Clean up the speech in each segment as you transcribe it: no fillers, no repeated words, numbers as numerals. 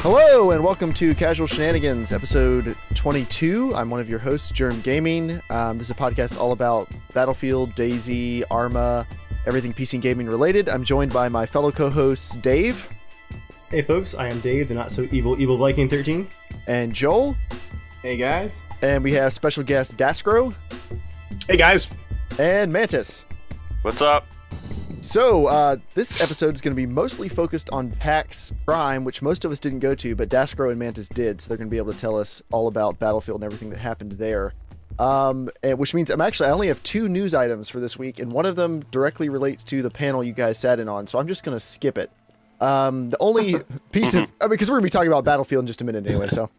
Hello and welcome to Casual Shenanigans, episode 22. I'm one of your hosts, JERMgaming. This is a podcast all about Battlefield, DayZ, Arma, everything PC and gaming related. I'm joined by my fellow co-hosts, Dave. Hey folks, I am Dave, the not so evil Viking 13. And Joel. Hey guys. And we have special guest, Daskro. Hey guys. And Mantis. What's up? So, this episode is going to be mostly focused on PAX Prime, which most of us didn't go to, but Daskro and Mantis did, so they're going to be able to tell us all about Battlefield and everything that happened there. Which means I only have two news items for this week, and one of them directly relates to the panel you guys sat in on, so I'm just going to skip it. The only piece of... because we're going to be talking about Battlefield in just a minute anyway, so...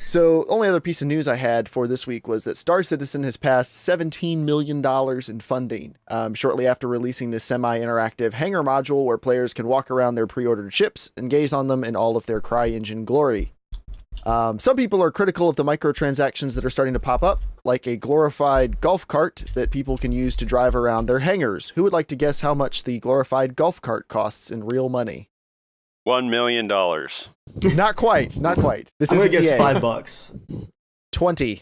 So, only other piece of news I had for this week was that Star Citizen has passed $17 million in funding, shortly after releasing this semi-interactive hangar module where players can walk around their pre-ordered ships and gaze on them in all of their CryEngine glory. Some people are critical of the microtransactions that are starting to pop up, like a glorified golf cart that people can use to drive around their hangars. Who would like to guess how much the glorified golf cart costs in real money? $1 million. Not quite. This is guess $5. 20.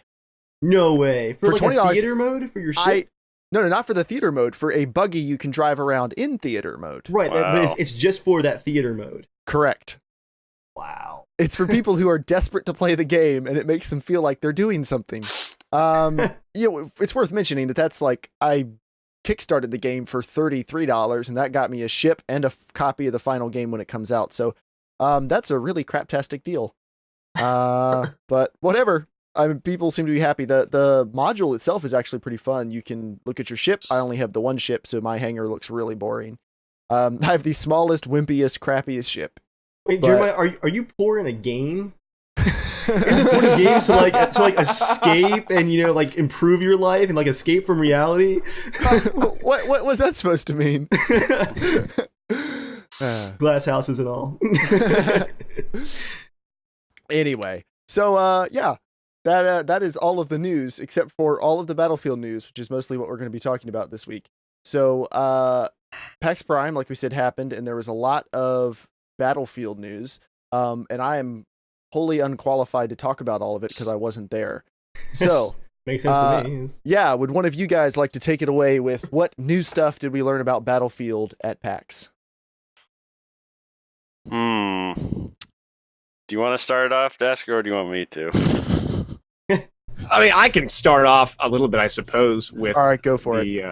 No way. For like $20 a theater mode for your ship? No, not for the theater mode. For a buggy you can drive around in theater mode. Right, Wow. but it's just for that theater mode. Correct. Wow. It's for people who are desperate to play the game, and it makes them feel like they're doing something. It's worth mentioning that that's like I kickstarted the game for $33, and that got me a ship and a copy of the final game when it comes out. So that's a really craptastic deal. But whatever. People seem to be happy. The module itself is actually pretty fun. You can look at your ship. I only have the one ship, so my hangar looks really boring. I have the smallest, wimpiest, crappiest ship. Wait, Jeremiah, are you poor in a game? Isn't the point of games to escape and improve your life and escape from reality? What was that supposed to mean? Glass houses and all. Anyway, so that is all of the news except for all of the Battlefield news, which is mostly what we're going to be talking about this week. So PAX Prime, like we said, happened, and there was a lot of Battlefield news, and I am wholly unqualified to talk about all of it because I wasn't there. So makes sense to me. Yeah, would one of you guys like to take it away with what new stuff did we learn about Battlefield at PAX? Do you want to start off, Daskro, or do you want me to? I mean, I can start off a little bit, I suppose, with all right, go for it.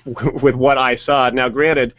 With what I saw. Now, granted,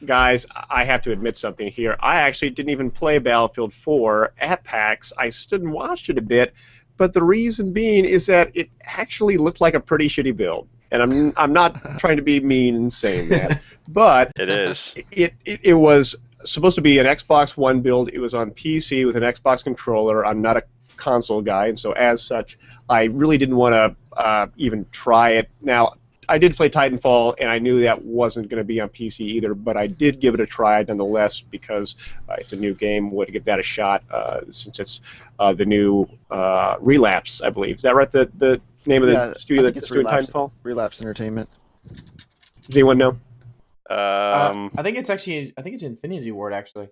guys, I have to admit something here. I actually didn't even play Battlefield 4 at PAX. I stood and watched it a bit, but the reason being is that it actually looked like a pretty shitty build. And I'm not trying to be mean in saying that, but It is. It was supposed to be an Xbox One build. It was on PC with an Xbox controller. I'm not a console guy, and so as such, I really didn't want to even try it. Now, I did play Titanfall, and I knew that wasn't going to be on PC either, but I did give it a try nonetheless because it's a new game. Would give that a shot since it's the new Relapse, I believe. Is that right? The name of the studio that's doing Titanfall? Relapse Entertainment. Does anyone know? I think it's Infinity Ward actually.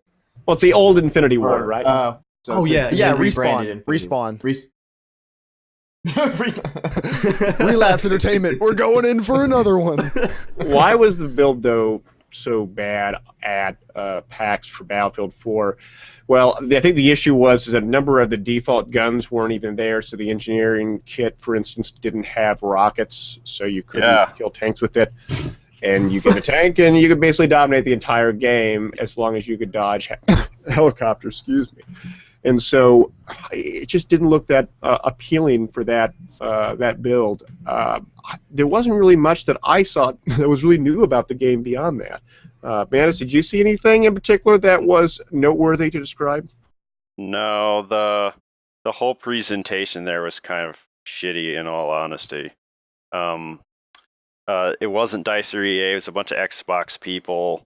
Well, it's the old Infinity Ward, right? Respawn. Relapse Entertainment. We're going in for another one. Why was the build though so bad at PAX for Battlefield 4? Well, I think the issue was that a number of the default guns weren't even there. So the engineering kit, for instance, didn't have rockets, so you couldn't kill tanks with it. And you get a tank, and you could basically dominate the entire game as long as you could dodge helicopters. Excuse me. And so it just didn't look that appealing for that build. There wasn't really much that I saw that was really new about the game beyond that. Mantis, did you see anything in particular that was noteworthy to describe? No, the whole presentation there was kind of shitty, in all honesty. It wasn't DICE or EA, it was a bunch of Xbox people,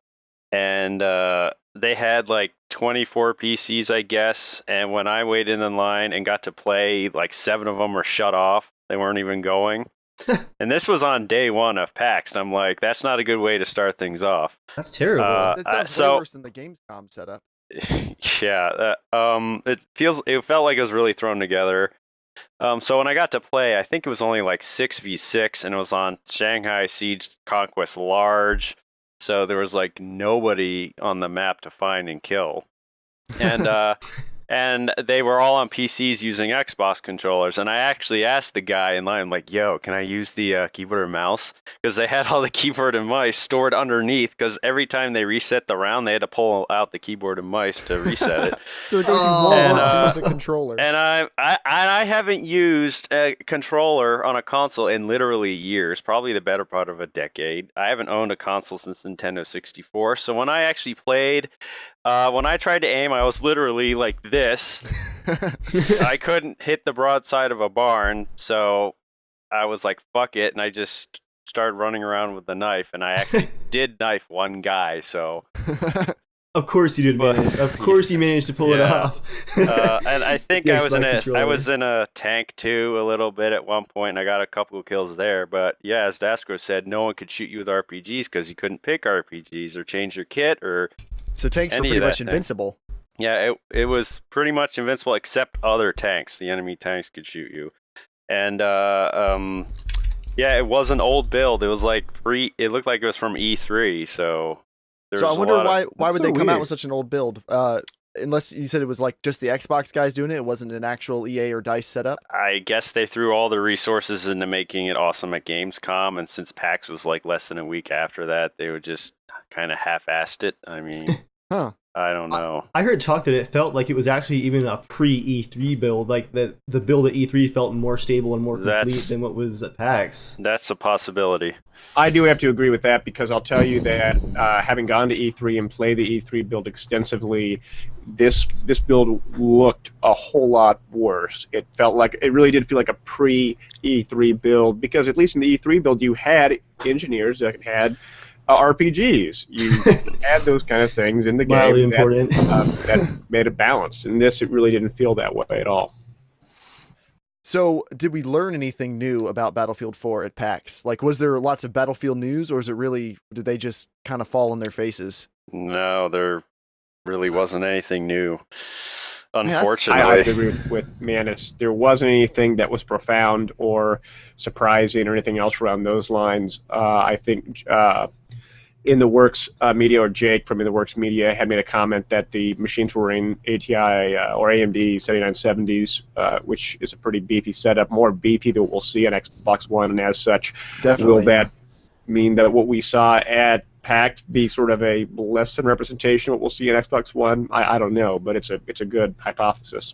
and they had like 24 PCs, I guess, and when I waited in line and got to play, like 7 of them were shut off. They weren't even going. And this was on day one of PAX, and I'm like, that's not a good way to start things off. That's terrible. That sounds way worse than the Gamescom setup. Yeah, it felt like it was really thrown together. So when I got to play, I think it was only like 6v6, and it was on Shanghai Siege Conquest Large. So there was like nobody on the map to find and kill. And and they were all on PCs using Xbox controllers. And I actually asked the guy in line, like, yo, can I use the keyboard and mouse? Because they had all the keyboard and mice stored underneath, because every time they reset the round, they had to pull out the keyboard and mice to reset it. So it goes to use a controller. And I haven't used a controller on a console in literally years, probably the better part of a decade. I haven't owned a console since Nintendo 64. So when I actually played, when I tried to aim, I was literally like this. I couldn't hit the broadside of a barn, so I was like, fuck it, and I just started running around with the knife, and I actually did knife one guy, so... Of course you did, Mantis. Of course you managed to pull it off. And I think I was in a tank too a little bit at one point, and I got a couple of kills there. But yeah, as Daskro said, no one could shoot you with RPGs because you couldn't pick RPGs or change your kit or. So tanks were pretty much invincible. Yeah, it was pretty much invincible except other tanks. The enemy tanks could shoot you, and yeah, it was an old build. It was like it looked like it was from E3, so. So I wonder why would they come out with such an old build? Unless you said it was like just the Xbox guys doing it, it wasn't an actual EA or DICE setup. I guess they threw all the resources into making it awesome at Gamescom, and since PAX was like less than a week after that, they would just kind of half-assed it. I mean, I don't know. I heard talk that it felt like it was actually even a pre-E3 build, like the build at E3 felt more stable and more complete than what was at PAX. That's a possibility. I do have to agree with that because I'll tell you that having gone to E3 and played the E3 build extensively, this build looked a whole lot worse. It really did feel like a pre-E3 build because at least in the E3 build you had engineers that had RPGs. You had those kind of things in the game that made it balanced. In this, it really didn't feel that way at all. So, did we learn anything new about Battlefield 4 at PAX? Like, was there lots of Battlefield news, or did they just kind of fall on their faces? No, there really wasn't anything new. Unfortunately. I agree with Mantis. There wasn't anything that was profound or surprising or anything else around those lines. I think in the Works Media, or Jake from In the Works Media, had made a comment that the machines were in ATI or AMD 7970s, which is a pretty beefy setup, more beefy than what we'll see on Xbox One, and as such, will that mean that what we saw at PAX be sort of a less than representation of what we'll see in Xbox One? I don't know, but it's a good hypothesis.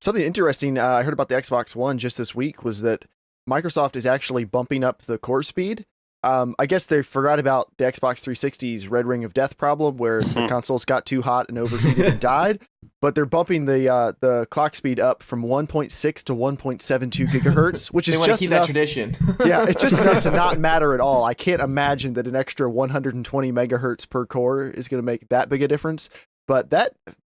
Something interesting I heard about the Xbox One just this week was that Microsoft is actually bumping up the core speed. I guess they forgot about the Xbox 360's Red Ring of Death problem where the consoles got too hot and overheated and died, but they're bumping the clock speed up from 1.6 to 1.72 gigahertz, which is just keep enough, that tradition. Yeah, it's just enough to not matter at all. I can't imagine that an extra 120 megahertz per core is going to make that big a difference, but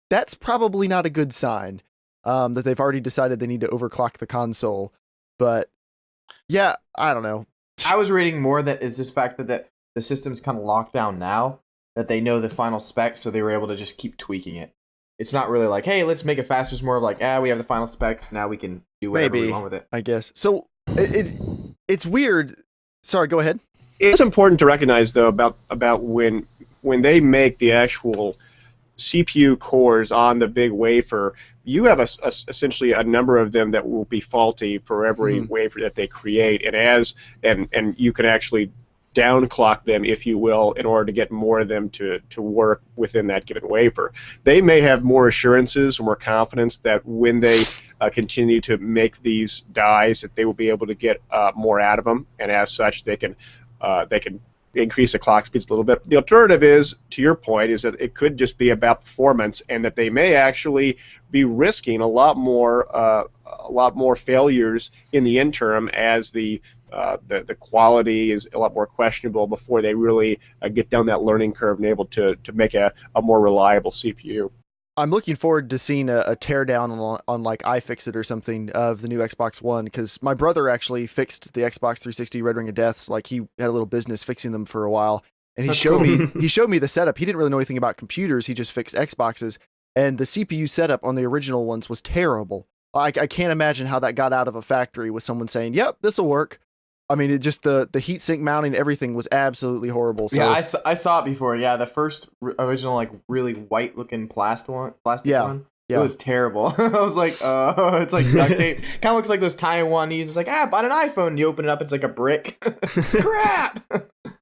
that's probably not a good sign that they've already decided they need to overclock the console. But yeah, I don't know. I was reading more that it's this fact that the system's kind of locked down now, that they know the final specs, so they were able to just keep tweaking it. It's not really like, hey, let's make it faster. It's more of like, we have the final specs, now we can do whatever we want with it. I guess. So it's weird. Sorry, go ahead. It's important to recognize, though, about when they make the actual CPU cores on the big wafer, you have essentially a number of them that will be faulty for every wafer that they create, and you can actually downclock them, if you will, in order to get more of them to work within that given wafer. They may have more assurances or more confidence that when they continue to make these dies, that they will be able to get more out of them, and as such, they can increase the clock speeds a little bit. The alternative is, to your point, is that it could just be about performance, and that they may actually be risking a lot more failures in the interim as the quality is a lot more questionable before they really get down that learning curve and able to make a more reliable CPU. I'm looking forward to seeing a teardown on like iFixit or something of the new Xbox One, because my brother actually fixed the Xbox 360 Red Ring of Deaths. Like, he had a little business fixing them for a while, and he showed me the setup. He didn't really know anything about computers. He just fixed Xboxes, and the CPU setup on the original ones was terrible. I can't imagine how that got out of a factory with someone saying, "Yep, this will work." I mean, it just the heatsink mounting, everything was absolutely horrible. So, yeah, I saw it before. Yeah, the first original like really white looking plastic one. Yeah. It was terrible. I was like, it's like duct tape. Kind of looks like those Taiwanese. It's like, I bought an iPhone. You open it up, it's like a brick. Crap.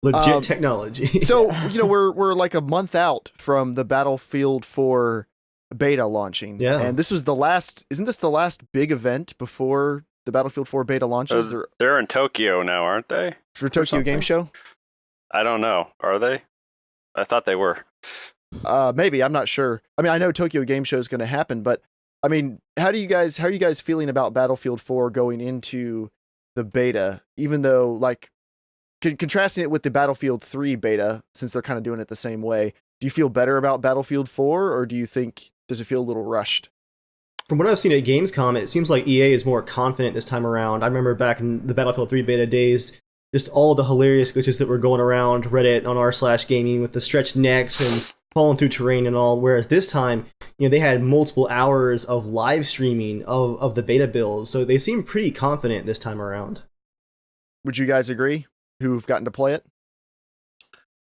Legit technology. So, we're like a month out from the Battlefield 4 beta launching. Yeah. And this was isn't this the last big event before the Battlefield 4 beta launches? They're in Tokyo now, aren't they? For Tokyo Game Show? I don't know. Are they? I thought they were. Maybe, I'm not sure. I mean, I know Tokyo Game Show is going to happen, but I mean, how are you guys feeling about Battlefield 4 going into the beta, even though like contrasting it with the Battlefield 3 beta, since they're kind of doing it the same way, do you feel better about Battlefield 4, or does it feel a little rushed? From what I've seen at Gamescom, it seems like EA is more confident this time around. I remember back in the Battlefield 3 beta days, just all the hilarious glitches that were going around Reddit on r/gaming with the stretched necks and falling through terrain and all, whereas this time, they had multiple hours of live streaming of the beta build, so they seem pretty confident this time around. Would you guys agree, who've gotten to play it?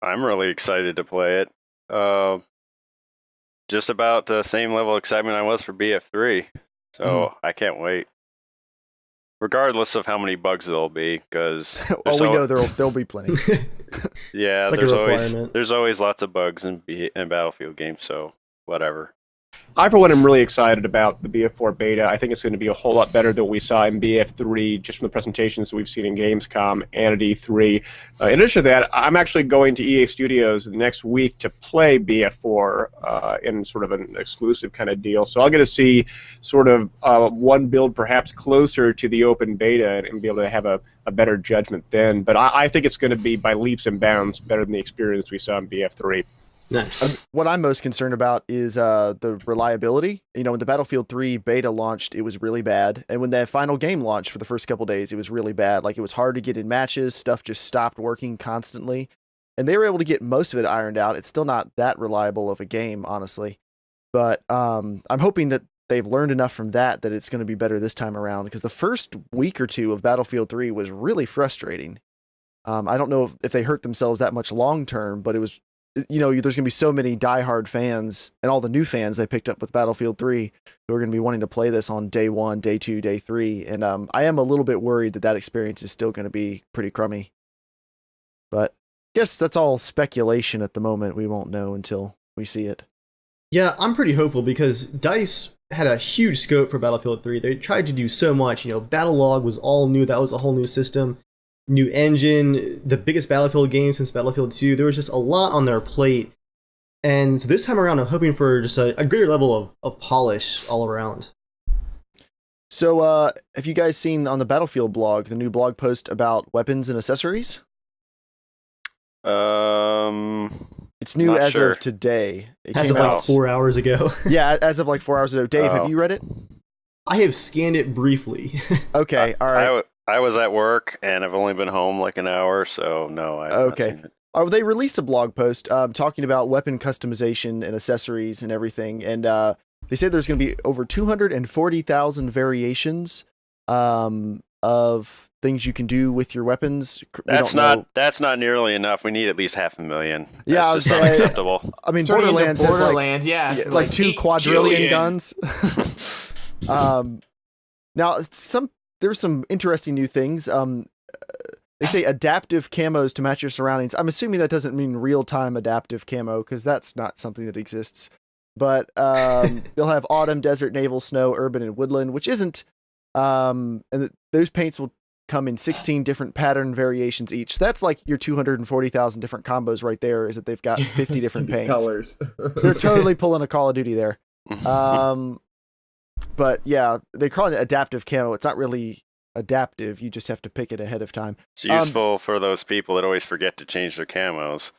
I'm really excited to play it. Just about the same level of excitement I was for BF3, so I can't wait. Regardless of how many bugs there'll be, because we know there'll be plenty. Yeah, like there's always lots of bugs in Battlefield games, so whatever. I, for one, am really excited about the BF4 beta. I think it's going to be a whole lot better than what we saw in BF3, just from the presentations that we've seen in Gamescom and at E3. In addition to that, I'm actually going to EA Studios next week to play BF4 in sort of an exclusive kind of deal. So I'll get to see sort of one build perhaps closer to the open beta and be able to have a better judgment then. But I think it's going to be by leaps and bounds better than the experience we saw in BF3. Nice. What I'm most concerned about is the reliability. When the Battlefield 3 beta launched, it was really bad. And when the final game launched for the first couple days, it was really bad. Like, it was hard to get in matches. Stuff just stopped working constantly. And they were able to get most of it ironed out. It's still not that reliable of a game, honestly. But I'm hoping that they've learned enough from that it's going to be better this time around. Because the first week or two of Battlefield 3 was really frustrating. I don't know if they hurt themselves that much long term, but it was... there's going to be so many diehard fans and all the new fans they picked up with Battlefield 3 who are going to be wanting to play this on day 1, day 2, day 3. And I am a little bit worried that experience is still going to be pretty crummy. But I guess that's all speculation at the moment. We won't know until we see it. Yeah, I'm pretty hopeful because DICE had a huge scope for Battlefield 3. They tried to do so much. Battle Log was all new. That was a whole new system. New engine, the biggest Battlefield game since Battlefield 2. There was just a lot on their plate. And so this time around, I'm hoping for just a greater level of polish all around. So, have you guys seen on the Battlefield blog, the new blog post about weapons and accessories? It's new as of today. It as came of out like 4 hours ago. Yeah, as of like 4 hours ago. Dave, have you read it? I have scanned it briefly. Okay, all right. I was at work and I've only been home like an hour, so no, I haven't seen it. They released a blog post talking about weapon customization and accessories and everything, and they said there's going to be over 240,000 variations of things you can do with your weapons. That's not nearly enough. We need at least 500,000. Yeah, that's just unacceptable. I mean, Borderlands has like 2 quadrillion guns. Now there's some interesting new things. They say adaptive camos to match your surroundings. I'm assuming that doesn't mean real-time adaptive camo, because that's not something that exists. But they'll have autumn, desert, naval, snow, urban, and woodland, which isn't... and those paints will come in 16 different pattern variations each. So that's like your 240,000 different combos right there, is that they've got 50 different paints. Colors. They're totally pulling a Call of Duty there. But yeah, they call it adaptive camo. It's not really adaptive. You just have to pick it ahead of time. It's useful for those people that always forget to change their camos.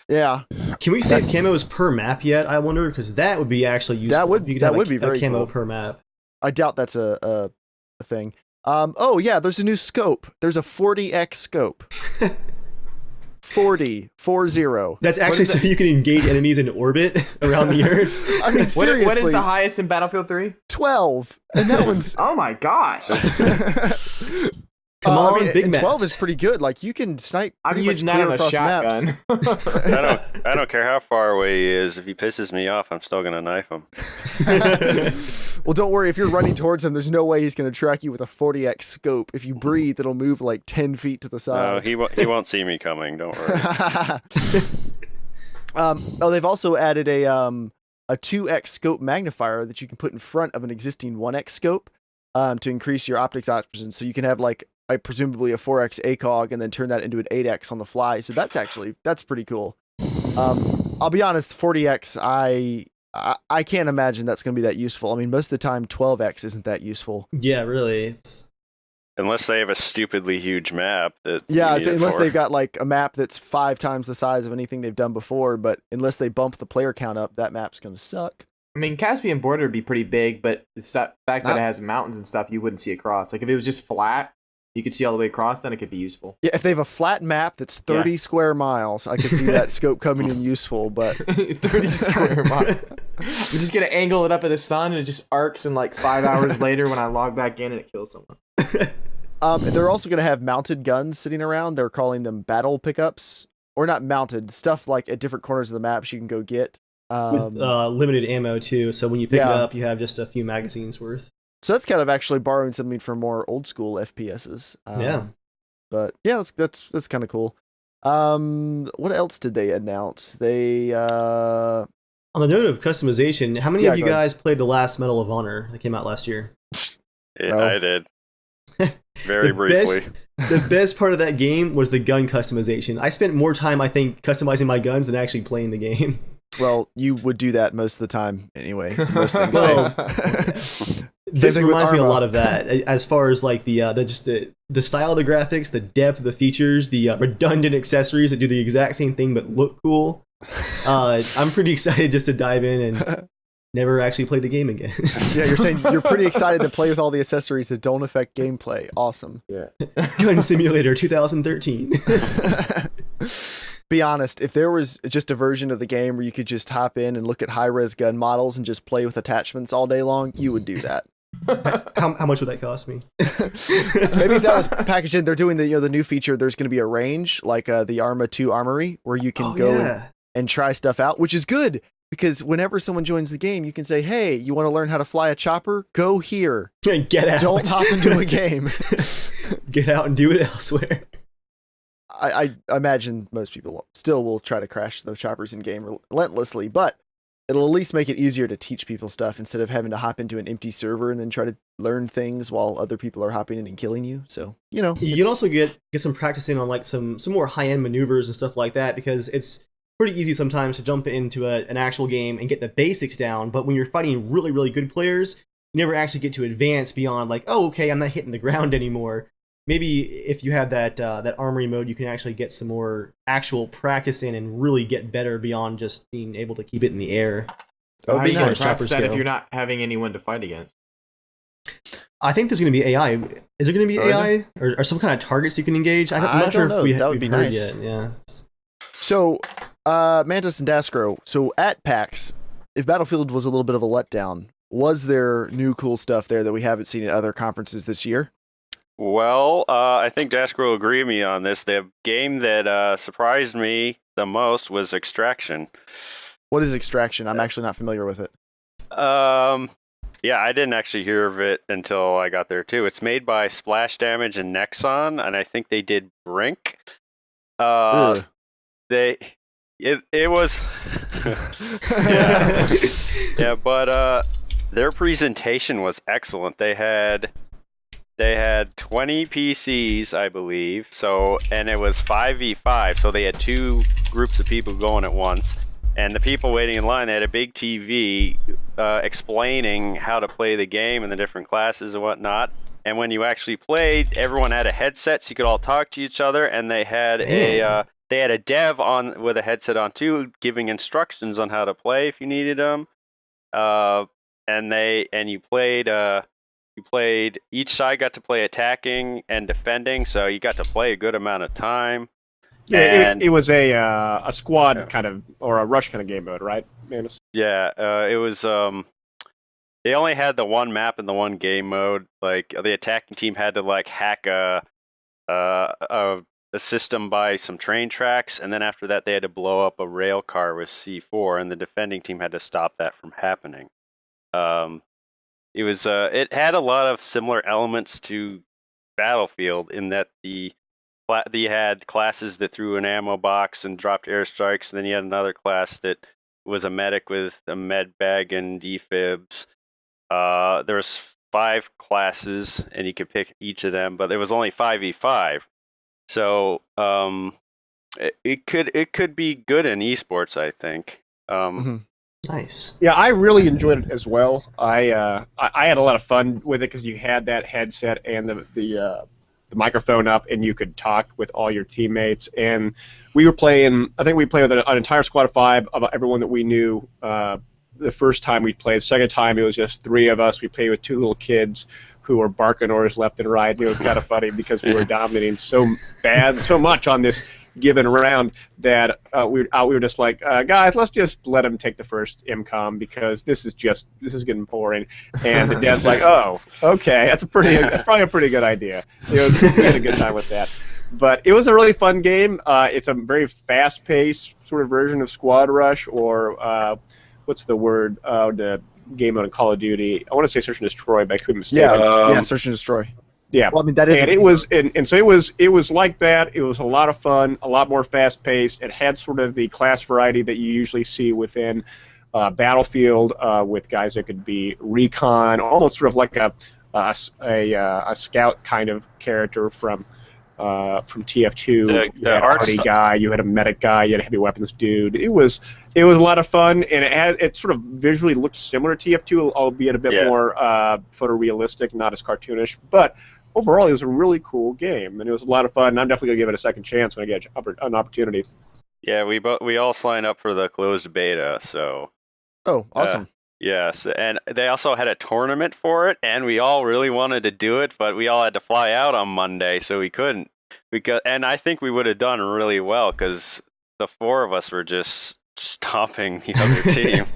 Yeah. Can we say camos per map yet? I wonder, because that would be actually useful. That would be very camo cool. per map. I doubt that's a thing. Oh yeah, there's a new scope. There's a 40x scope. 40. That's actually so you can engage enemies in orbit around the Earth. I mean, seriously. What is the highest in Battlefield 3? 12. And that one's... Oh my gosh. Come on, big and maps. 12 is pretty good. Like, you can snipe I'm pretty much using that clear on a across shotgun. maps. I don't care how far away he is. If he pisses me off, I'm still gonna knife him. Well, don't worry. If you're running towards him, there's no way he's going to track you with a 40x scope. If you breathe, it'll move like 10 feet to the No, side. he won't see me coming. Don't worry. They've also added a 2x scope magnifier that you can put in front of an existing 1x scope to increase your optics options. So you can have like presumably a 4x ACOG and then turn that into an 8x on the fly. So that's pretty cool. I'll be honest, 40x, I can't imagine that's going to be that useful. I mean, most of the time, 12x isn't that useful. Yeah, really. It's... Unless they have a stupidly huge map that. Yeah, you need so it unless for. they've got like a map that's 5 times the size of anything they've done before, but unless they bump the player count up, that map's going to suck. I mean, Caspian border would be pretty big, but the fact that it has mountains and stuff, you wouldn't see across. Like, if it was just flat, you could see all the way across, then it could be useful. Yeah, if they have a flat map that's 30 square miles, I could see that scope coming in useful, but... 30 square miles. I'm just going to angle it up at the sun, and it just arcs, and like 5 hours later when I log back in, and it kills someone. They're also going to have mounted guns sitting around. They're calling them battle pickups. Or not mounted, stuff like at different corners of the maps you can go get. With limited ammo, too, so when you pick it up, you have just a few magazines worth. So that's kind of actually borrowing something from more old school FPSs. Yeah. But yeah, that's kind of cool. What else did they announce? They On the note of customization, how many of you guys played the last Medal of Honor that came out last year? Yeah, I did. Very briefly. The best part of that game was the gun customization. I spent more time, I think, customizing my guns than actually playing the game. Well, you would do that most of the time anyway. Most things. This reminds me a lot of that, as far as like the style of the graphics, the depth of the features, the redundant accessories that do the exact same thing but look cool. I'm pretty excited just to dive in and never actually play the game again. Yeah, you're saying you're pretty excited to play with all the accessories that don't affect gameplay. Awesome. Yeah. Gun Simulator 2013. Be honest, if there was just a version of the game where you could just hop in and look at high-res gun models and just play with attachments all day long, you would do that. How much would that cost me? Maybe if that was packaged in, they're doing the new feature. There's going to be a range like the Arma 2 Armory where you can go and try stuff out, which is good because whenever someone joins the game, you can say, "Hey, you want to learn how to fly a chopper? Go here. Get out. Don't hop into a game. Get out and do it elsewhere." I imagine most people still will try to crash the choppers in game relentlessly, but it'll at least make it easier to teach people stuff instead of having to hop into an empty server and then try to learn things while other people are hopping in and killing you. So, you can also get some practicing on like some more high-end maneuvers and stuff like that, because it's pretty easy sometimes to jump into an actual game and get the basics down, but when you're fighting really, really good players, you never actually get to advance beyond like, oh, okay, I'm not hitting the ground anymore. Maybe if you have that armory mode, you can actually get some more actual practice in and really get better beyond just being able to keep it in the air. How are you going to nice. practice that if you're not having anyone to fight against? I think there's going to be AI. Is there going to be AI or some kind of targets you can engage? I'm not sure know. if that would be heard nice. yet. Yeah. So, Mantis and Daskro. So at PAX, if Battlefield was a little bit of a letdown, was there new cool stuff there that we haven't seen at other conferences this year? Well, I think Daskro will agree with me on this. The game that surprised me the most was Extraction. What is Extraction? I'm actually not familiar with it. Yeah, I didn't actually hear of it until I got there too. It's made by Splash Damage and Nexon, and I think they did Brink. It was yeah, but their presentation was excellent. They had 20 PCs, I believe. So, and it was 5v5. So they had two groups of people going at once. And the people waiting in line, they had a big TV explaining how to play the game and the different classes and whatnot. And when you actually played, everyone had a headset so you could all talk to each other. And they had a dev on with a headset on too, giving instructions on how to play if you needed them. You played, each side got to play attacking and defending, so you got to play a good amount of time. Yeah, And it was a squad Yeah. kind of or a rush kind of game mode, right, Manus? yeah, it was. They only had the one map and the one game mode. Like the attacking team had to like hack a system by some train tracks, and then after that they had to blow up a rail car with C4, and the defending team had to stop that from happening. It had a lot of similar elements to Battlefield in that you had classes that threw an ammo box and dropped airstrikes, and then you had another class that was a medic with a med bag and defibs. There was 5 classes, and you could pick each of them, but there was only 5v5. So it could be good in esports, I think. Nice. Yeah, I really enjoyed it as well. I had a lot of fun with it because you had that headset and the microphone up, and you could talk with all your teammates. And we were playing. I think we played with an entire squad of 5 of everyone that we knew. The first time we played. Second time it was just 3 of us. We played with 2 little kids who were barking orders left and right. It was kind of funny because we were dominating so much on this given round that we were just like, guys, let's just let him take the first MCOM because this is getting boring. And the dad's like, oh, okay, that's probably a pretty good idea. We had a good time with that. But it was a really fun game. It's a very fast-paced sort of version of Squad Rush, or what's the word? The game on Call of Duty. I want to say Search and Destroy, but I couldn't mistake it. Yeah, Search and Destroy. Yeah. Well, I mean, that is. And it was, and so it was like that. It was a lot of fun, a lot more fast-paced. It had sort of the class variety that you usually see within Battlefield, with guys that could be recon, almost sort of like a scout kind of character from TF2. You had a party guy, you had a medic guy, you had a heavy weapons dude. It was a lot of fun, and it sort of visually looked similar to TF2, albeit a bit more photorealistic, not as cartoonish. But overall, it was a really cool game, and it was a lot of fun. And I'm definitely gonna give it a second chance when I get an opportunity. Yeah, we all signed up for the closed beta, so. Oh, awesome. Yes, and they also had a tournament for it, and we all really wanted to do it, but we all had to fly out on Monday, so we couldn't. And I think we would have done really well because the 4 of us were just stomping the other team,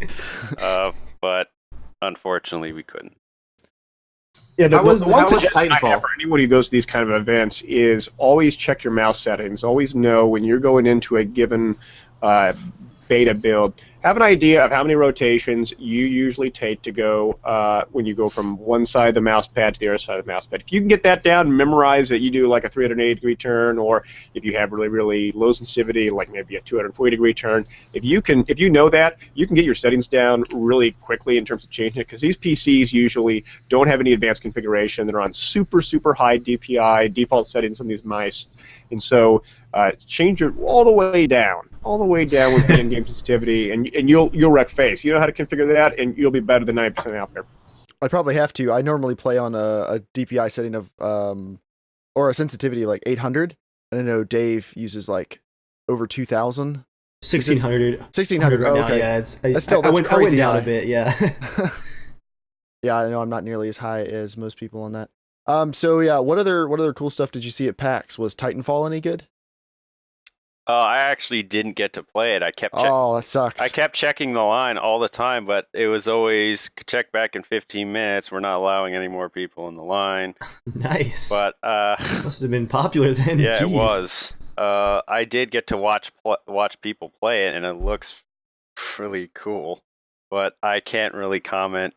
but unfortunately we couldn't. Yeah, How was suggestion I Titanfall? have for anyone who goes to these kind of events is always check your mouse settings. Always know when you're going into a given beta build, have an idea of how many rotations you usually take to go when you go from one side of the mouse pad to the other side of the mouse pad. If you can get that down and memorize that you do like a 380-degree turn, or if you have really, really low sensitivity, like maybe a 240-degree turn, if you know that, you can get your settings down really quickly in terms of changing it, because these PCs usually don't have any advanced configuration. They're on super, super high DPI, default settings on these mice. And so change it all the way down with the in-game sensitivity, and you'll wreck face. You know how to configure that, and you'll be better than 90% out there. I'd probably have to. I normally play on a DPI setting of or a sensitivity like 800. And I know Dave uses like over 2,000. 1600. 1600 right now. okay. Yeah, That's I went crazy down high. a bit. Yeah. Yeah, I know I'm not nearly as high as most people on that. So yeah, what other cool stuff did you see at PAX? Was Titanfall any good? I actually didn't get to play it. I kept Oh, that sucks. I kept checking the line all the time, but it was always check back in 15 minutes. We're not allowing any more people in the line. Nice. But must have been popular then. yeah, Jeez. it was. I did get to watch people play it, and it looks really cool. But I can't really comment.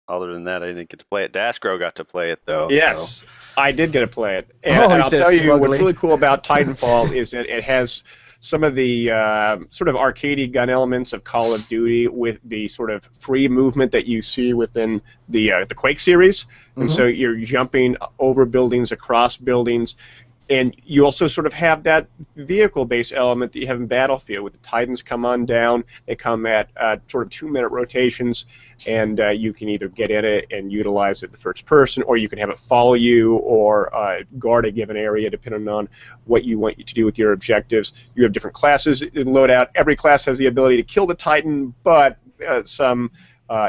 Other than that, I didn't get to play it. Daskro got to play it though. Yes, so. I did get to play it, and he I'll says tell you smugly. what's really cool about Titanfall is that it has some of the sort of arcadey gun elements of Call of Duty with the sort of free movement that you see within the Quake series, and so you're jumping over buildings, across buildings. And you also sort of have that vehicle-based element that you have in Battlefield, with the Titans come on down. They come at sort of 2-minute rotations, and you can either get in it and utilize it the first person, or you can have it follow you or guard a given area, depending on what you want to do with your objectives. You have different classes in loadout. Every class has the ability to kill the Titan, but some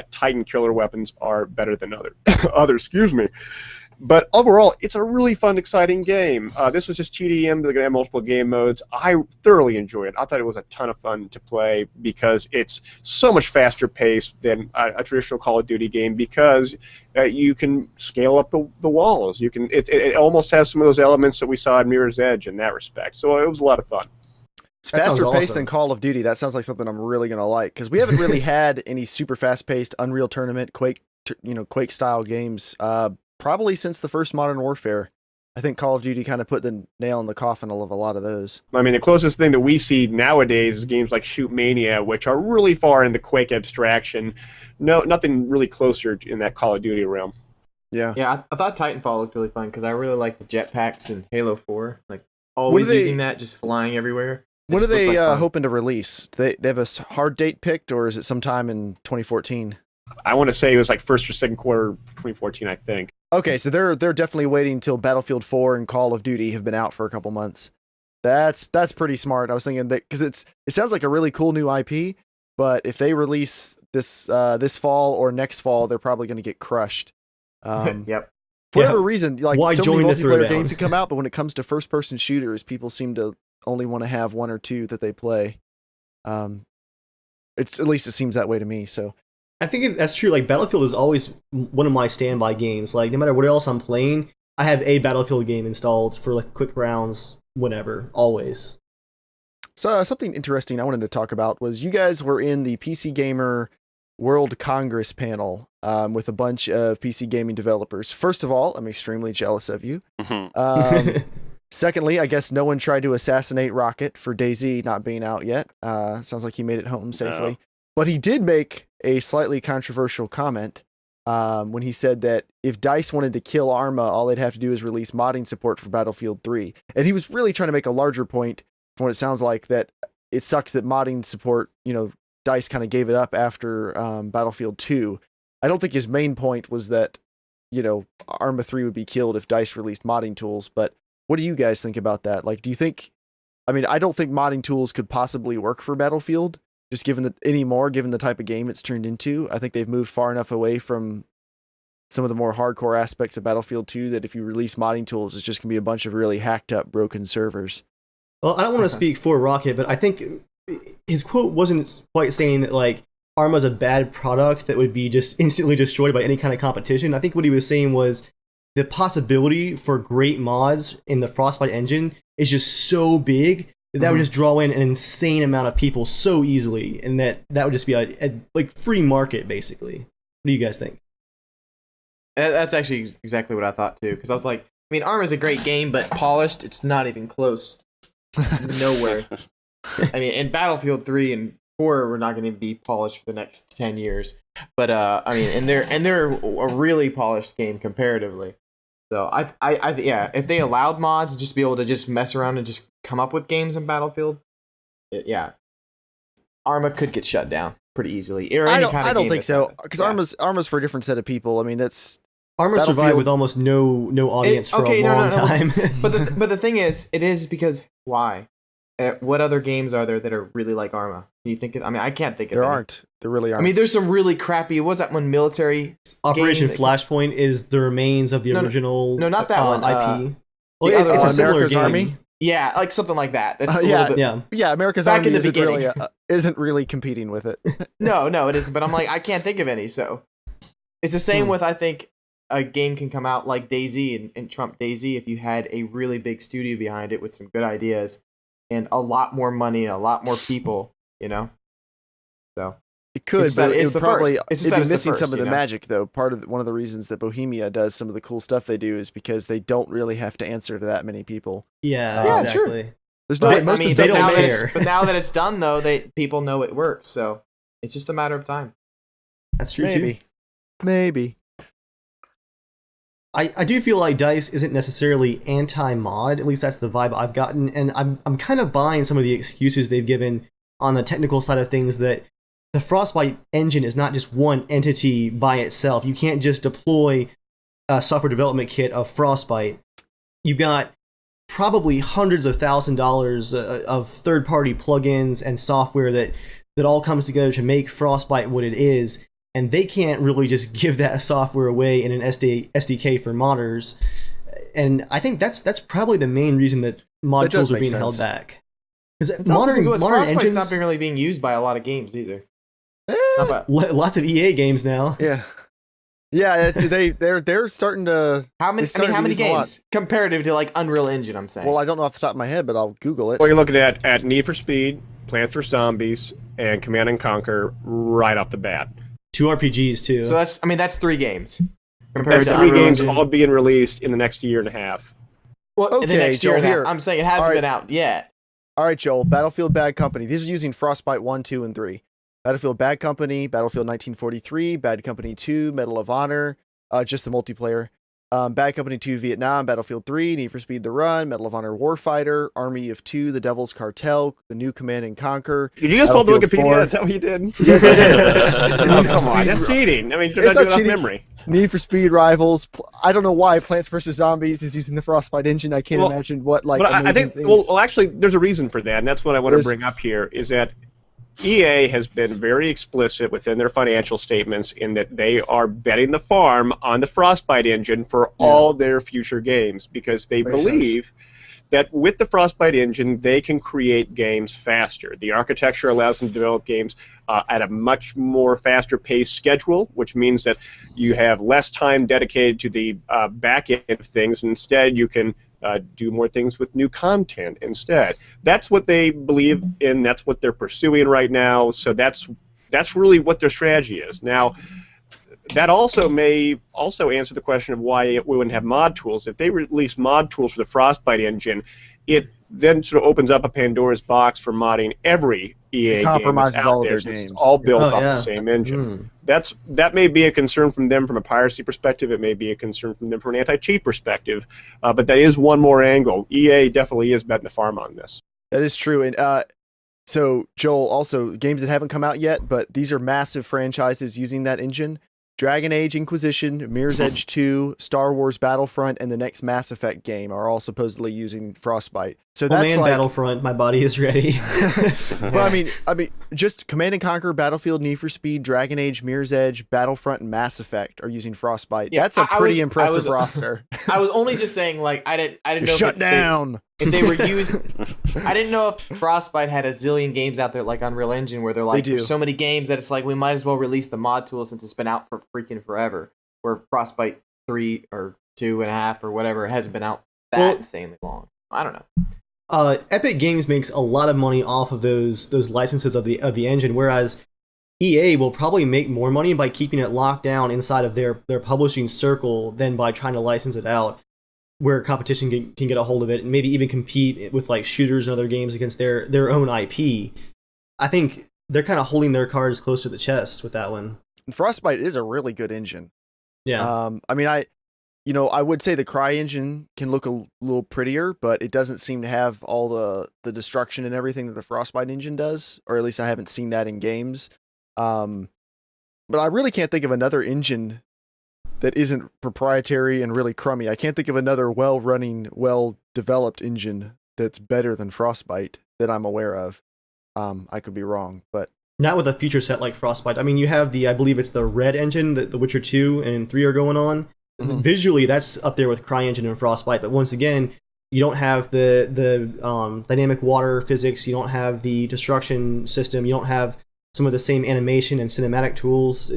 Titan killer weapons are better than others. Excuse me. But overall, it's a really fun, exciting game. This was just TDM. They're going to have multiple game modes. I thoroughly enjoyed it. I thought it was a ton of fun to play because it's so much faster paced than a traditional Call of Duty game because you can scale up the walls. You can. It almost has some of those elements that we saw in Mirror's Edge in that respect. So it was a lot of fun. It's That sounds faster paced awesome. than Call of Duty. That sounds like something I'm really gonna like because we haven't really had any super fast paced Unreal Tournament, Quake style games. Probably since the first Modern Warfare. I think Call of Duty kind of put the nail in the coffin of a lot of those. I mean, the closest thing that we see nowadays is games like Shoot Mania, which are really far in the Quake abstraction. No, nothing really closer in that Call of Duty realm. Yeah. Yeah, I thought Titanfall looked really fun because I really like the jetpacks in Halo 4. Like, always using that, just flying everywhere. When are just looked they like fun. hoping to release? They have a hard date picked, or is it sometime in 2014? I want to say it was like first or second quarter 2014, I think. Okay, so they're definitely waiting until Battlefield 4 and Call of Duty have been out for a couple months. That's pretty smart. I was thinking that because it sounds like a really cool new IP, but if they release this this fall or next fall, they're probably going to get crushed. Yep. For whatever reason, like Why so many join the multiplayer throwdown? games that come out, but when it comes to first-person shooters, people seem to only want to have one or two that they play. It's at least it seems that way to me. So I think that's true. Like Battlefield is always one of my standby games. Like no matter what else I'm playing, I have a Battlefield game installed for like quick rounds, whenever, always. So something interesting I wanted to talk about was you guys were in the PC Gamer World Congress panel with a bunch of PC gaming developers. First of all, I'm extremely jealous of you. Secondly, I guess no one tried to assassinate Rocket for DayZ not being out yet. Sounds like he made it home safely. No. But he did make a slightly controversial comment when he said that if DICE wanted to kill Arma, all they'd have to do is release modding support for Battlefield 3. And he was really trying to make a larger point from what it sounds like that it sucks that modding support, DICE kind of gave it up after Battlefield 2. I don't think his main point was that, Arma 3 would be killed if DICE released modding tools, but what do you guys think about that? Like, do you think, I don't think modding tools could possibly work for Battlefield, just given the type of game it's turned into. I think they've moved far enough away from some of the more hardcore aspects of Battlefield 2 that if you release modding tools, it's just going to be a bunch of really hacked up, broken servers. Well, I don't want to speak for Rocket, but I think his quote wasn't quite saying that like Arma's a bad product that would be just instantly destroyed by any kind of competition. I think what he was saying was the possibility for great mods in the Frostbite engine is just so big that would just draw in an insane amount of people so easily, and that would just be a like free market basically. What do you guys think? That's actually exactly what I thought too, because I was like, Arma's a great game, but polished, it's not even close. Nowhere. And Battlefield 3 and 4 were not going to be polished for the next 10 years. But and they're a really polished game comparatively. So yeah, if they allowed mods just be able to just mess around and just come up with games in Battlefield, Arma could get shut down pretty easily. Or I any don't, kind of I don't game think that's so, like that. because Yeah. Arma's for a different set of people. That's Arma survived Battlefield- with almost no audience for okay, a no, long no. time. But the thing is, it is because why? What other games are there that are really like Arma? Can you think of? I can't think of. there any. aren't. There really aren't. There's some really crappy. What was that one military Operation game that- Flashpoint is the remains of the No, no. original No, not that one, IP. the other it's a one. similar America's game. Army? Yeah, like something like that. That's a Yeah. little bit. Yeah. Yeah, America's Back Army in the isn't really competing with it. No, it isn't. But I'm like, I can't think of any. So it's the same with, I think, a game can come out like DayZ and trump DayZ if you had a really big studio behind it with some good ideas and a lot more money and a lot more people. So It could, It's but that- it it's would the probably first. It's just it'd that be it's the missing some first, of the you know? magic, though. One of the reasons that Bohemia does some of the cool stuff they do is because they don't really have to answer to that many people. Yeah, Yeah, exactly. There's no But, most of the they stuff don't they now make. that care. but now that it's done, though, people know it works. So it's just a matter of time. That's true too. Maybe. I do feel like DICE isn't necessarily anti-mod, at least that's the vibe I've gotten, and I'm kind of buying some of the excuses they've given on the technical side of things, that the Frostbite engine is not just one entity by itself. You can't just deploy a software development kit of Frostbite. You've got probably hundreds of $1,000s of third-party plugins and software that all comes together to make Frostbite what it is. and they can't really just give that software away in an SDK for modders. And I think that's probably the main reason that mod That does tools are make being sense. held back. Because It's also modern Frostbite's engines, not been really being used by a lot of games either. Eh, Not by- lots of EA games now. yeah. Yeah, it's, they're starting to. how many? They started How many using a lot. games comparative to like Unreal Engine? I'm saying. Well, I don't know off the top of my head, but I'll Google it. Well, you're looking at Need for Speed, Plants vs Zombies, and Command and Conquer right off the bat. 2 RPGs too. so that's 3 games. Compared That's to 3 Unreal games Engine. all being released in the next year and a half. Well, in the Okay, next year Joel, and a half. here. I'm saying it hasn't All right. been out yet. All right, Joel. Battlefield Bad Company. These are using Frostbite 1, 2, and 3. Battlefield Bad Company, Battlefield 1943, Bad Company 2, Medal of Honor, just the multiplayer. Bad Company 2 Vietnam, Battlefield 3, Need for Speed The Run, Medal of Honor Warfighter, Army of 2, The Devil's Cartel, The New Command and Conquer. Did you just pull the Battlefield Wikipedia? 4. Is that what you did? Yes, I did. Oh, come on, that's cheating. I mean, you're It's not not doing enough cheating. memory. Need for Speed Rivals. I don't know why Plants vs Zombies is using the Frostbite engine. I can't Well, imagine what like. But I amazing think, things. well, actually, there's a reason for that, and that's what I want to There's- bring up here, is that EA has been very explicit within their financial statements in that they are betting the farm on the Frostbite engine for all their future games, because they Makes believe that with the Frostbite engine, they can create games faster. The architecture allows them to develop games at a much more faster paced schedule, which means that you have less time dedicated to the back end of things, and instead you can do more things with new content instead. That's what they believe in. That's what they're pursuing right now. So that's really what their strategy is. Now, that also may also answer the question of why we wouldn't have mod tools. If they release mod tools for the Frostbite engine, it then sort of opens up a Pandora's box for modding every EA game compromises that's out all of there, their since games. it's all built Oh, off yeah. the same engine. Mm. That may be a concern from them from a piracy perspective. It may be a concern from them from an anti-cheat perspective. But that is one more angle. EA definitely is betting the farm on this. That is true. And so, Joel, also games that haven't come out yet, but these are massive franchises using that engine. Dragon Age Inquisition, Mirror's Edge 2, Star Wars Battlefront, and the next Mass Effect game are all supposedly using Frostbite. So Oh that's man, like, Battlefront, my body is ready. but I mean, just Command and Conquer, Battlefield, Need for Speed, Dragon Age, Mirror's Edge, Battlefront, and Mass Effect are using Frostbite. Yeah, That's a I pretty was- impressive roster. I was only just saying, like, I didn't know Shut if down. if they were using. I didn't know if Frostbite had a zillion games out there like Unreal Engine, where they're like, do. there's so many games that it's like we might as well release the mod tool since it's been out for freaking forever. Where Frostbite 3 or 2.5 or whatever hasn't been out that insanely long. I don't know. Epic Games makes a lot of money off of those licenses of the engine, whereas EA will probably make more money by keeping it locked down inside of their publishing circle than by trying to license it out, where competition can get a hold of it and maybe even compete with like shooters and other games against their own IP. I think they're kind of holding their cards close to the chest with that one. Frostbite is a really good engine. Yeah. I mean, I would say the Cry engine can look a little prettier, but it doesn't seem to have all the destruction and everything that the Frostbite engine does, or at least I haven't seen that in games. But I really can't think of another engine that isn't proprietary and really crummy. I can't think of another well-running, well-developed engine that's better than Frostbite that I'm aware of. I could be wrong, but Not with a feature set like Frostbite. I mean, you have I believe it's the Red engine that The Witcher 2 and 3 are going on. Mhm. Visually, that's up there with CryEngine and Frostbite. But once again, you don't have the dynamic water physics. You don't have the destruction system. You don't have some of the same animation and cinematic tools.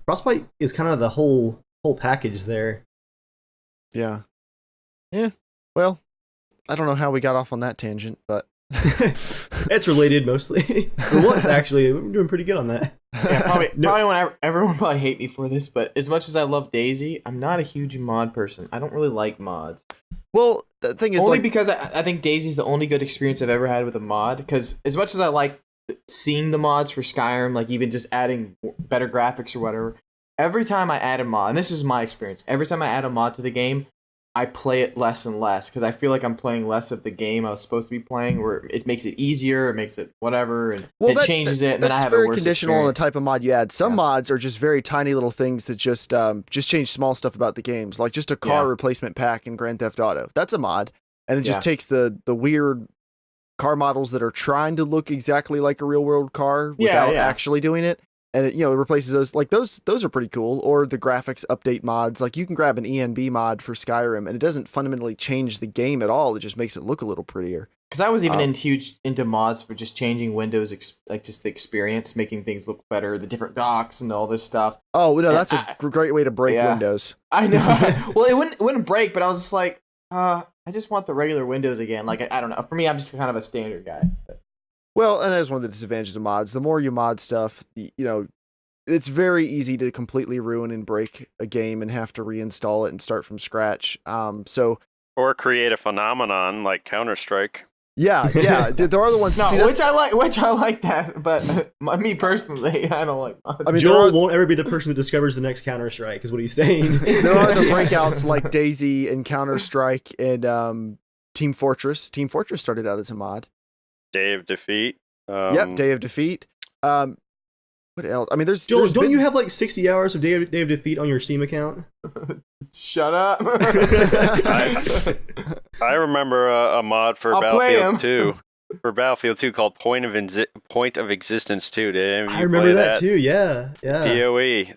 Frostbite is kind of the whole package there. yeah. Well, I don't know how we got off on that tangent, but It's related mostly. For once, actually, we're doing pretty good on that. Yeah, probably, No. probably when everyone probably hate me for this, but as much as I love Daisy, I'm not a huge mod person. I don't really like mods. well, the thing is, Only like, because I think Daisy's the only good experience I've ever had with a mod. Because as much as I like seeing the mods for Skyrim, like even just adding better graphics or whatever, every time I add a mod, and this is my experience, every time I add a mod to the game, I play it less and less because I feel like I'm playing less of the game I was supposed to be playing. Where it makes it easier, it makes it whatever, and well, it changes it, and then I that's have a very worse conditional on the experience. type of mod you add. Some Yeah. mods are just very tiny little things that just change small stuff about the games, like just a car Yeah. replacement pack in Grand Theft Auto. That's a mod, and it just Yeah. takes the weird car models that are trying to look exactly like a real world car Yeah, without yeah. actually doing it, and it replaces those. Like those are pretty cool. Or the graphics update mods. Like you can grab an ENB mod for Skyrim, and it doesn't fundamentally change the game at all. It just makes it look a little prettier. Because I was even into mods for just changing Windows, like just the experience, making things look better, the different docks and all this stuff. Oh no, that's a great way to break Windows. I know. Well, it wouldn't break, but I was just like, I just want the regular Windows again. Like I don't know. For me, I'm just kind of a standard guy. But. Well, and that's one of the disadvantages of mods. The more you mod stuff, it's very easy to completely ruin and break a game and have to reinstall it and start from scratch. Or create a phenomenon like Counter-Strike. Yeah, there are the ones. No, which I like that, but me personally, I don't like. I mean, Joel won't ever be the person who discovers the next Counter-Strike, is what he's saying. There are the breakouts like Daisy and Counter-Strike and Team Fortress. Team Fortress started out as a mod. Day of Defeat. Yep, Day of Defeat. What else? I mean, Joel, don't you have like 60 hours of Day of Defeat on your Steam account? Shut up. I remember a mod for Battlefield 2. For Battlefield 2 called Point of Existence 2. I remember that too. Yeah. PoE.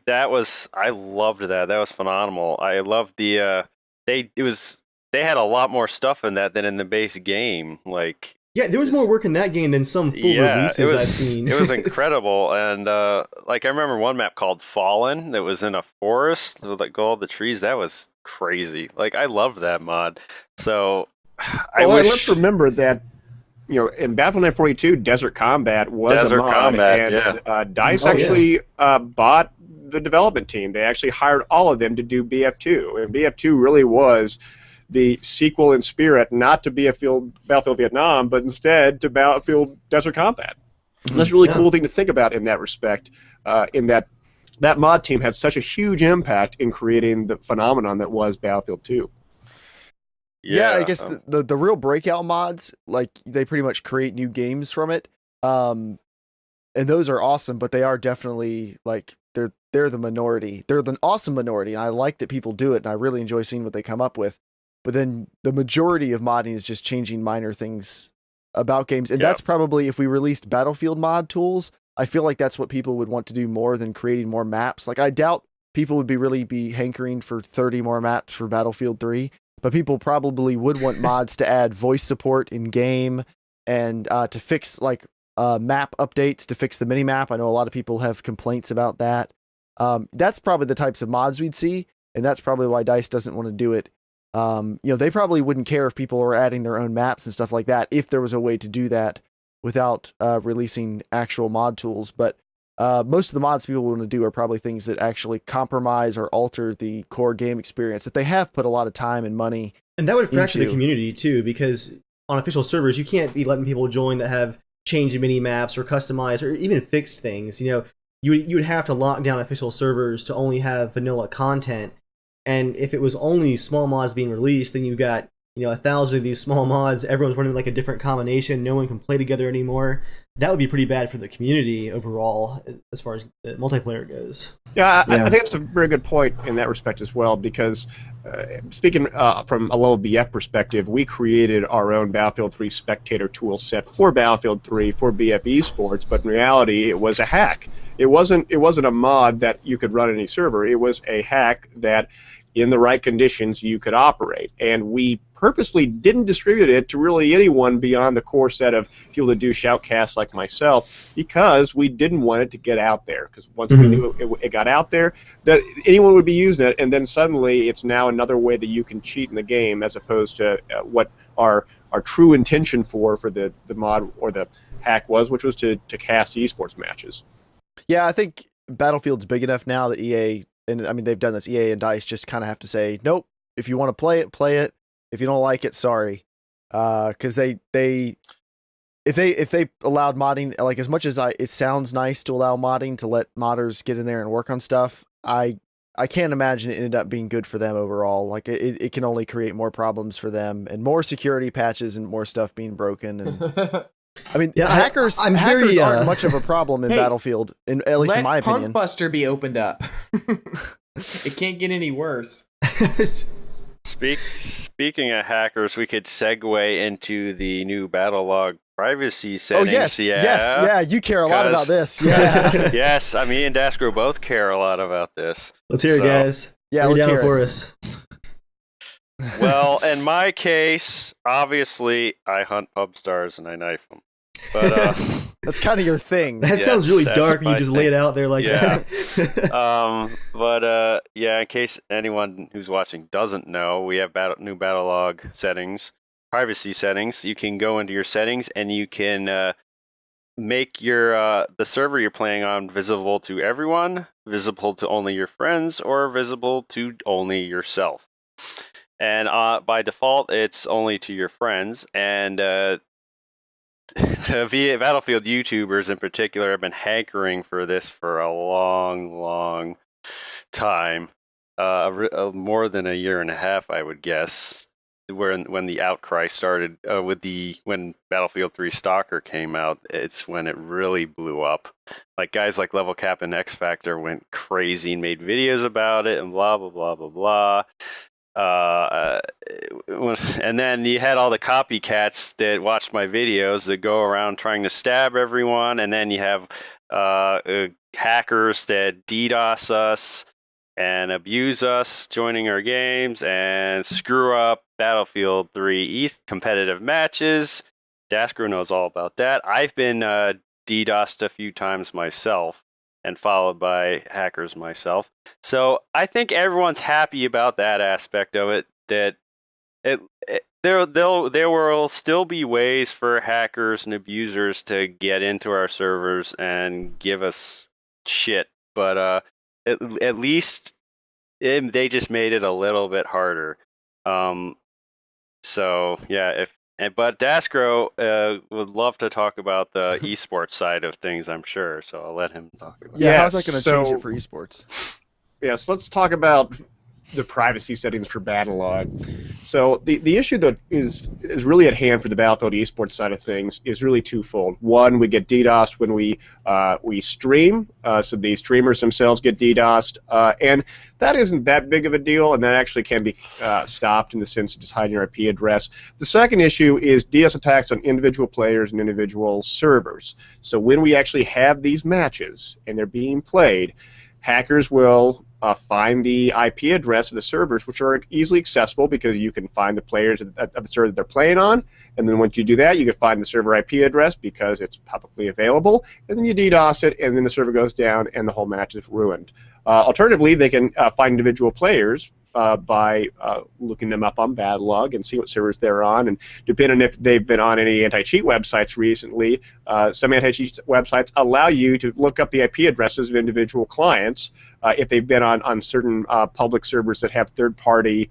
I loved that. That was phenomenal. I loved they had a lot more stuff in that than in the base game. Like. Yeah, there was more work in that game than some full releases I've seen. It was incredible, and I remember one map called Fallen that was in a forest with like all the trees. That was crazy. Like I loved that mod. So let's remember that in Battlefield 42, Desert Combat was a mod, and DICE actually bought the development team. They actually hired all of them to do BF2, and BF2 really was the sequel in spirit, not to Battlefield Vietnam, but instead to Battlefield Desert Combat. And that's a really cool thing to think about in that respect, in that mod team had such a huge impact in creating the phenomenon that was Battlefield 2. Yeah, I guess the real breakout mods, like they pretty much create new games from it, and those are awesome, but they are definitely like they're the minority. They're the awesome minority, and I like that people do it, and I really enjoy seeing what they come up with. But then the majority of modding is just changing minor things about games. And that's probably, if we released Battlefield mod tools, I feel like that's what people would want to do more than creating more maps. Like I doubt people would really be hankering for 30 more maps for Battlefield 3, but people probably would want mods to add voice support in game and to fix like map updates to fix the mini map. I know a lot of people have complaints about that. That's probably the types of mods we'd see. And that's probably why DICE doesn't want to do it. They probably wouldn't care if people were adding their own maps and stuff like that if there was a way to do that without releasing actual mod tools. But most of the mods people want to do are probably things that actually compromise or alter the core game experience that they have put a lot of time and money. And that would fracture the community too, because on official servers you can't be letting people join that have changed mini maps or customized or even fixed things. You would have to lock down official servers to only have vanilla content. And if it was only small mods being released, then you got 1,000 of these small mods. Everyone's running like a different combination. No one can play together anymore. That would be pretty bad for the community overall, as far as the multiplayer goes. I think that's a very good point in that respect as well. Because speaking from a low BF perspective, we created our own Battlefield 3 spectator tool set for Battlefield 3 for BF Esports, but in reality, it was a hack. It wasn't a mod that you could run any server. It was a hack that, in the right conditions, you could operate. And we purposely didn't distribute it to really anyone beyond the core set of people that do shoutcasts like myself, because we didn't want it to get out there. Because once we knew it got out there, that anyone would be using it, and then suddenly it's now another way that you can cheat in the game, as opposed to what our true intention for the mod or the hack was, which was to cast esports matches. Yeah, I think Battlefield's big enough now that EA, and I mean they've done this, EA and DICE just kind of have to say, nope, if you want to play it, play it. If you don't like it, sorry. Because if they allowed modding, like as much as it sounds nice to allow modding to let modders get in there and work on stuff, I can't imagine it ended up being good for them overall. Like it can only create more problems for them and more security patches and more stuff being broken. And I mean, hackers aren't much of a problem in Battlefield, at least in my opinion. Let Punkbuster be opened up. It can't get any worse. Speaking of hackers, we could segue into the new battle log privacy settings. Yeah. You care a lot about this. Yeah. Yes, me and Daskro both care a lot about this. Let's hear it, guys. Yeah, Lay let's down hear for it. us. Well, in my case, obviously, I hunt pub stars and I knife them. But that's kind of your thing. That sounds really dark when you just lay it out there like that. In case anyone who's watching doesn't know, we have new battle log settings, privacy settings. You can go into your settings and you can make your the server you're playing on visible to everyone, visible to only your friends, or visible to only yourself. And by default, it's only to your friends. And the Battlefield YouTubers in particular have been hankering for this for a long, long time. More than a year and a half, I would guess, when the outcry started when Battlefield 3 Stalker came out. It's when it really blew up. Like guys like Level Cap and X Factor went crazy and made videos about it and blah blah blah blah blah. And then you had all the copycats that watched my videos that go around trying to stab everyone, and then you have hackers that DDoS us and abuse us joining our games and screw up Battlefield 3 East competitive matches. Daskro knows all about that. I've been DDoSed a few times myself and followed by hackers myself. So I think everyone's happy about that aspect of it, that there will still be ways for hackers and abusers to get into our servers and give us shit, but at least they just made it a little bit harder. So yeah, but Daskro would love to talk about the esports side of things, I'm sure. So I'll let him talk about it. Yeah, how's that going to change it for esports? Yes, let's talk about the privacy settings for battle log. So the issue that is really at hand for the Battlefield esports side of things is really twofold. One, we get DDoSed when we stream, so the streamers themselves get DDoSed, and that isn't that big of a deal, and that actually can be stopped in the sense of just hiding your IP address. The second issue is DDoS attacks on individual players and individual servers. So when we actually have these matches and they're being played, hackers will find the IP address of the servers, which are easily accessible because you can find the players of the server that they're playing on, and then once you do that, you can find the server IP address because it's publicly available, and then you DDoS it, and then the server goes down, and the whole match is ruined. Alternatively, they can find individual players by looking them up on Battlelog and see what servers they're on, and depending on if they've been on any anti-cheat websites recently, some anti-cheat websites allow you to look up the IP addresses of individual clients if they've been on certain public servers that have third-party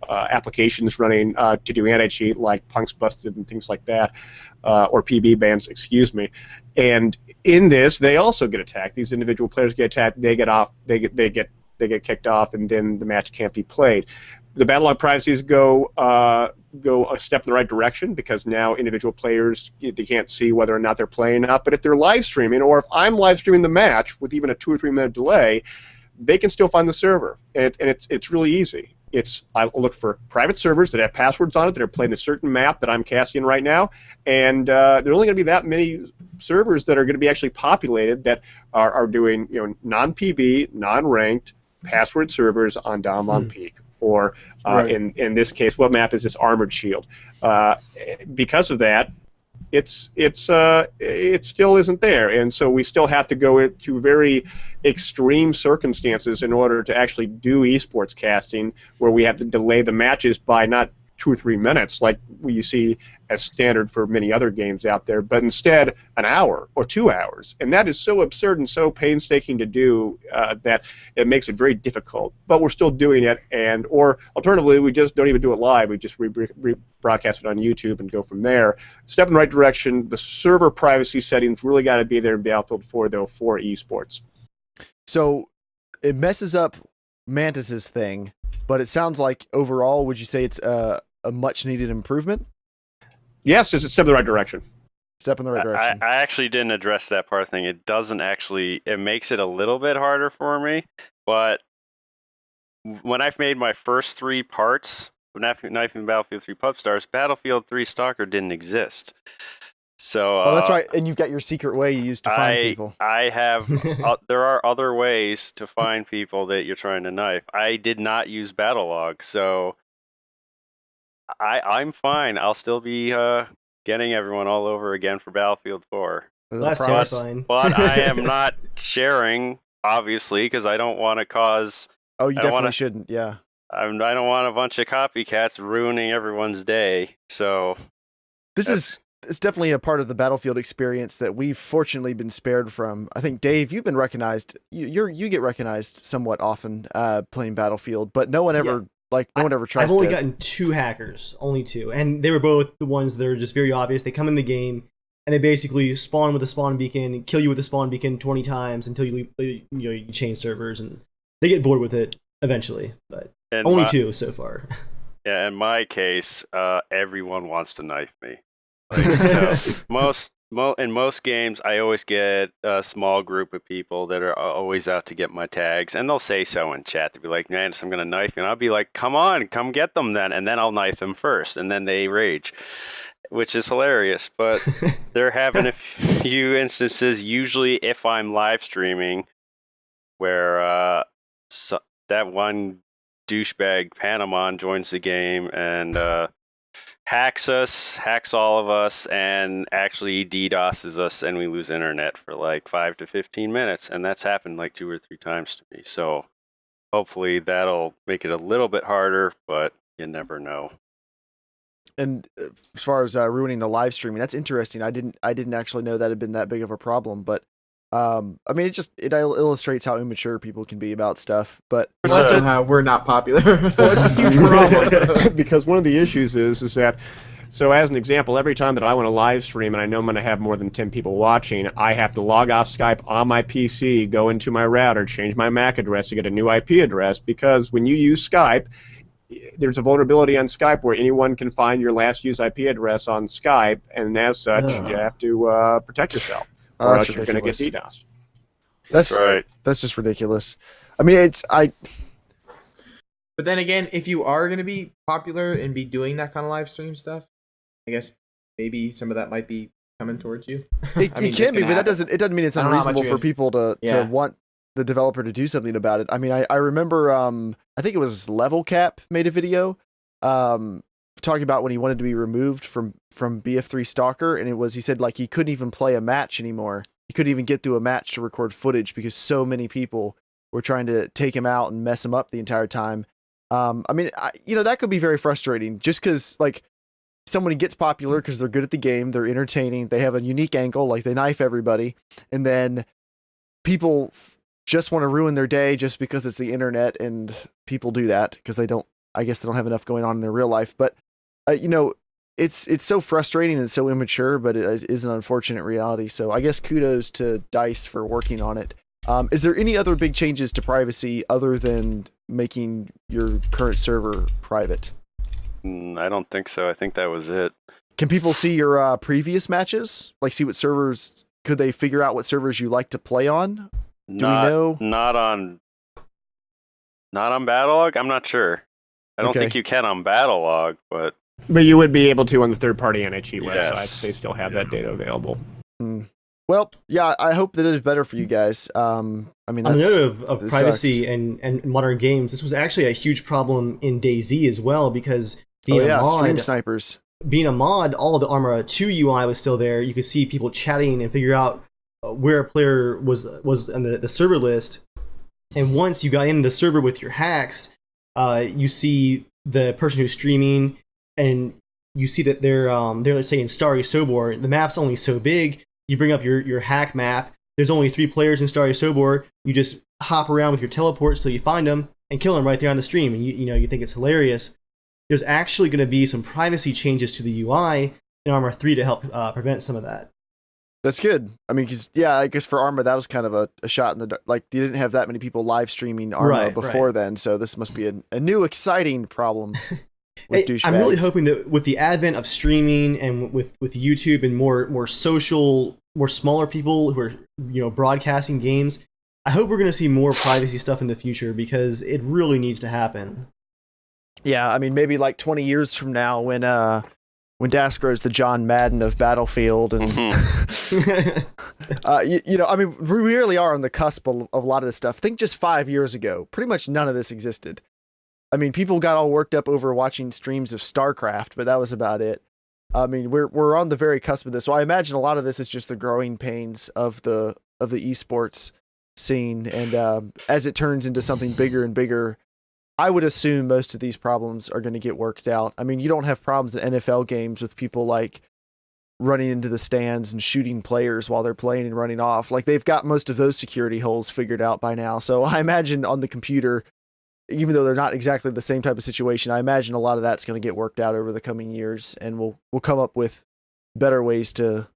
applications running to do anti-cheat, like Punks Busted and things like that, or PB bans, excuse me. And in this, they also get attacked. These individual players get attacked. They get off. They get kicked off, and then the match can't be played. The Battlelog privacies go a step in the right direction because now individual players, they can't see whether or not they're playing up. But if they're live streaming, or if I'm live streaming the match with even a 2 or 3 minute delay, they can still find the server, and it's really easy. I'll look for private servers that have passwords on it that are playing a certain map that I'm casting right now, and there are only going to be that many servers that are going to be actually populated that are doing non-PB, non-ranked password servers on Dom on Peak, or Right. in this case, what map is this? Armored Shield. Because of that, it still isn't there, and so we still have to go into very extreme circumstances in order to actually do esports casting, where we have to delay the matches by not 2 or 3 minutes like you see as standard for many other games out there, but instead an hour or 2 hours. And that is so absurd and so painstaking to do that it makes it very difficult. But we're still doing it, or alternatively, we just don't even do it live. We just rebroadcast it on YouTube and go from there. Step in the right direction. The server privacy settings really got to be there in Battlefield 4, though, for esports. So it messes up Mantis's thing, but it sounds like overall, would you say it's a much needed improvement? Yes, it's a step in the right direction. Step in the right direction. I actually didn't address that part thing. It doesn't actually. It makes it a little bit harder for me, but when I've made my first 3 parts of Knifing Battlefield 3 Pub Stars, Battlefield 3 Stalker didn't exist. So Oh, that's right. And you've got your secret way you use to find people. I have. There are other ways to find people that you're trying to knife. I did not use Battlelog, so I'm fine. I'll still be getting everyone all over again for Battlefield 4. That's terrifying. But I am not sharing, obviously, because I don't want to cause. Oh, you definitely shouldn't. Yeah. I don't want a bunch of copycats ruining everyone's day. So it's definitely a part of the Battlefield experience that we've fortunately been spared from. I think, Dave, you've been recognized. You get recognized somewhat often playing Battlefield, but no one ever no one ever tries. I've only gotten 2 hackers, only 2, and they were both the ones that are just very obvious. They come in the game and they basically spawn with a spawn beacon, kill you with a spawn beacon 20 times until you change servers, and they get bored with it eventually. But only 2 so far. Yeah, in my case, everyone wants to knife me. So in most games, I always get a small group of people that are always out to get my tags, and they'll say so in chat. They'll be like, "Man, I'm gonna knife you," and I'll be like, "Come on, come get them then," and then I'll knife them first, and then they rage, which is hilarious. But they're having a few instances, usually if I'm live streaming, where that one douchebag Panamon joins the game and hacks all of us, and actually DDoSes us, and we lose internet for like 5 to 15 minutes, and that's happened like 2 or 3 times to me. So hopefully that'll make it a little bit harder, but you never know. And as far as ruining the live streaming, that's interesting. I didn't actually know that had been that big of a problem, but I mean, it illustrates how immature people can be about stuff. But we're not popular. Well, it's a huge problem because one of the issues is that, so as an example, every time that I want to live stream and I know I'm going to have more than 10 people watching, I have to log off Skype on my PC, go into my router, change my MAC address to get a new IP address, because when you use Skype, there's a vulnerability on Skype where anyone can find your last used IP address on Skype, and as such, you have to protect yourself. Or else you're going to get DDoS. That's right. That's just ridiculous. I mean, But then again, if you are going to be popular and be doing that kind of live stream stuff, I guess maybe some of that might be coming towards you. It can be, but it doesn't mean it's unreasonable for people to want the developer to do something about it. I mean, I remember, I think it was Level Cap made a video talking about when he wanted to be removed from BF3 Stalker, and he said like he couldn't even play a match anymore. He couldn't even get through a match to record footage because so many people were trying to take him out and mess him up the entire time. I mean, that could be very frustrating just because like someone gets popular because they're good at the game, they're entertaining, they have a unique angle, like they knife everybody, and then people just want to ruin their day just because it's the internet, and people do that because they don't have enough going on in their real life. But it's so frustrating and so immature, but it is an unfortunate reality. So I guess kudos to DICE for working on it. Is there any other big changes to privacy other than making your current server private? I don't think so. I think that was it. Can people see your previous matches? Like see what servers, could they figure out what servers you like to play on? Do we know? Not on Battlelog? I'm not sure. I don't think you can on Battlelog, but you would be able to on the third-party NHE websites. They still have that data available. Well, yeah, I hope that it is better for you guys. I mean, on the note of privacy and modern games, this was actually a huge problem in DayZ as well, because being a mod, stream snipers. Being a mod, all of the Arma 2 UI was still there. You could see people chatting and figure out where a player was on the server list. And once you got in the server with your hacks, you see the person who's streaming, and you see that they're let's say in Starry Sobor. The map's only so big. You bring up your hack map. There's only 3 players in Starry Sobor. You just hop around with your teleports till you find them and kill them right there on the stream. And you think it's hilarious. There's actually going to be some privacy changes to the UI in Arma 3 to help prevent some of that. That's good. I mean, I guess for Arma, that was kind of a shot in the dark. Like, you didn't have that many people live streaming Arma before then, so this must be a new, exciting problem with douchebags. I'm really hoping that with the advent of streaming and with YouTube and more social, more smaller people who are broadcasting games, I hope we're going to see more privacy stuff in the future because it really needs to happen. Yeah, I mean, maybe like 20 years from now when Daskro is the John Madden of Battlefield, and I mean, we really are on the cusp of a lot of this stuff. Think just 5 years ago, pretty much none of this existed. I mean, people got all worked up over watching streams of StarCraft, but that was about it. I mean, we're on the very cusp of this, so I imagine a lot of this is just the growing pains of the esports scene, and as it turns into something bigger and bigger, I would assume most of these problems are going to get worked out. I mean, you don't have problems in NFL games with people like running into the stands and shooting players while they're playing and running off. Like, they've got most of those security holes figured out by now. So I imagine on the computer, even though they're not exactly the same type of situation, I imagine a lot of that's going to get worked out over the coming years, and we'll come up with better ways to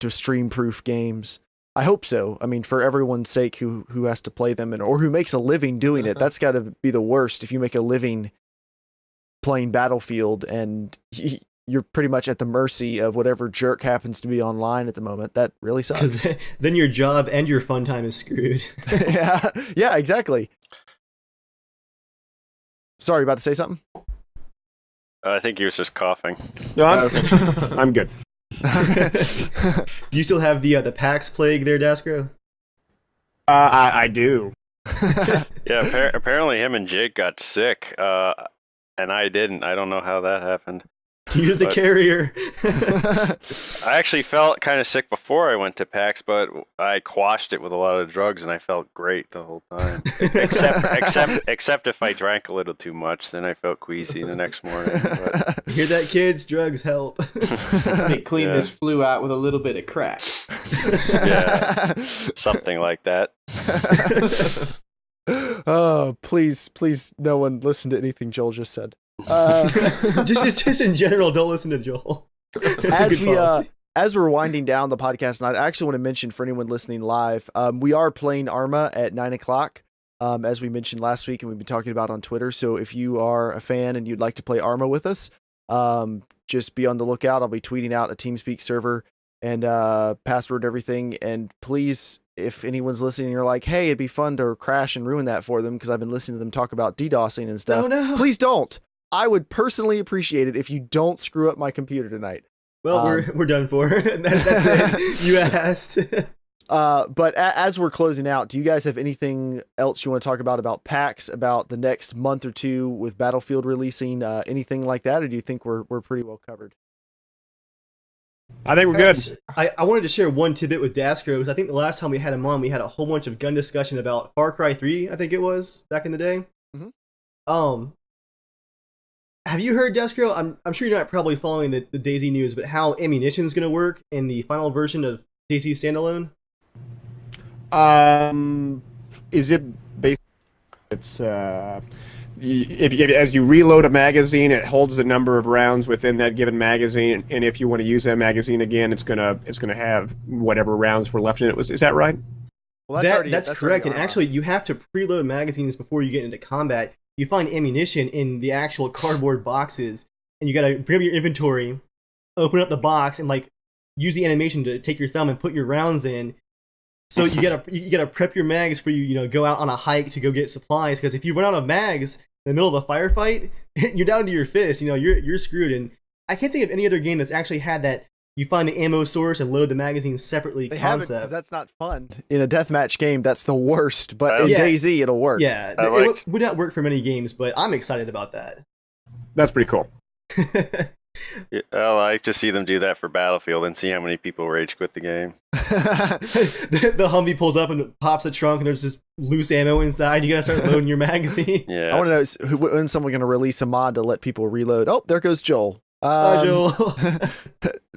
stream-proof games. I hope so. I mean, for everyone's sake who has to play them or who makes a living doing it, that's got to be the worst. If you make a living playing Battlefield and you're pretty much at the mercy of whatever jerk happens to be online at the moment, that really sucks. Then your job and your fun time is screwed. yeah, exactly. Sorry, about to say something? I think he was just coughing. No, I'm good. Do you still have the PAX plague there, Daskro? I do. Yeah, apparently him and Jake got sick, and I didn't. I don't know how that happened. You're the carrier. I actually felt kind of sick before I went to PAX, but I quashed it with a lot of drugs, and I felt great the whole time. Except if I drank a little too much, then I felt queasy the next morning. But... You hear that, kids? Drugs help. They clean this flu out with a little bit of crack. Yeah, something like that. Oh, please, no one listen to anything Joel just said. Just in general, don't listen to Joel. As we're winding down the podcast tonight, I actually want to mention for anyone listening live, we are playing Arma at 9:00, as we mentioned last week, and we've been talking about on Twitter. So if you are a fan and you'd like to play Arma with us, just be on the lookout. I'll be tweeting out a TeamSpeak server and password and everything. And please, if anyone's listening, you're like, hey, it'd be fun to crash and ruin that for them because I've been listening to them talk about DDoSing and stuff. No. Please don't. I would personally appreciate it if you don't screw up my computer tonight. Well, we're done for. That's it. You asked. But as we're closing out, do you guys have anything else you want to talk about PAX, about the next month or two with Battlefield releasing, anything like that, or do you think we're pretty well covered? I think we're good. I wanted to share one tidbit with Daskro because I think the last time we had him on, we had a whole bunch of gun discussion about Far Cry 3, I think it was, back in the day. Mm-hmm. Have you heard, Daskro? I'm sure you're not probably following the DayZ news, but how ammunition is going to work in the final version of DayZ Standalone? Is it based? It's if as you reload a magazine, it holds the number of rounds within that given magazine, and if you want to use that magazine again, it's gonna have whatever rounds were left in it. Is that right? Well, that's correct. And actually, you have to preload magazines before you get into combat. You find ammunition in the actual cardboard boxes, and you gotta bring up your inventory, open up the box, and like use the animation to take your thumb and put your rounds in. So you gotta prep your mags for you go out on a hike to go get supplies, because if you run out of mags in the middle of a firefight, you're down to your fist. You're screwed. And I can't think of any other game that's actually had that. You find the ammo source and load the magazines separately they concept. Haven't, 'cause that's not fun. In a deathmatch game, that's the worst. But in DayZ, it'll work. Yeah, it would not work for many games, but I'm excited about that. That's pretty cool. Yeah, I like to see them do that for Battlefield and see how many people rage quit the game. The Humvee pulls up and pops the trunk, and there's just loose ammo inside. You gotta start loading your magazine. Yeah. I want to know when someone's going to release a mod to let people reload. Oh, there goes Joel. Joel.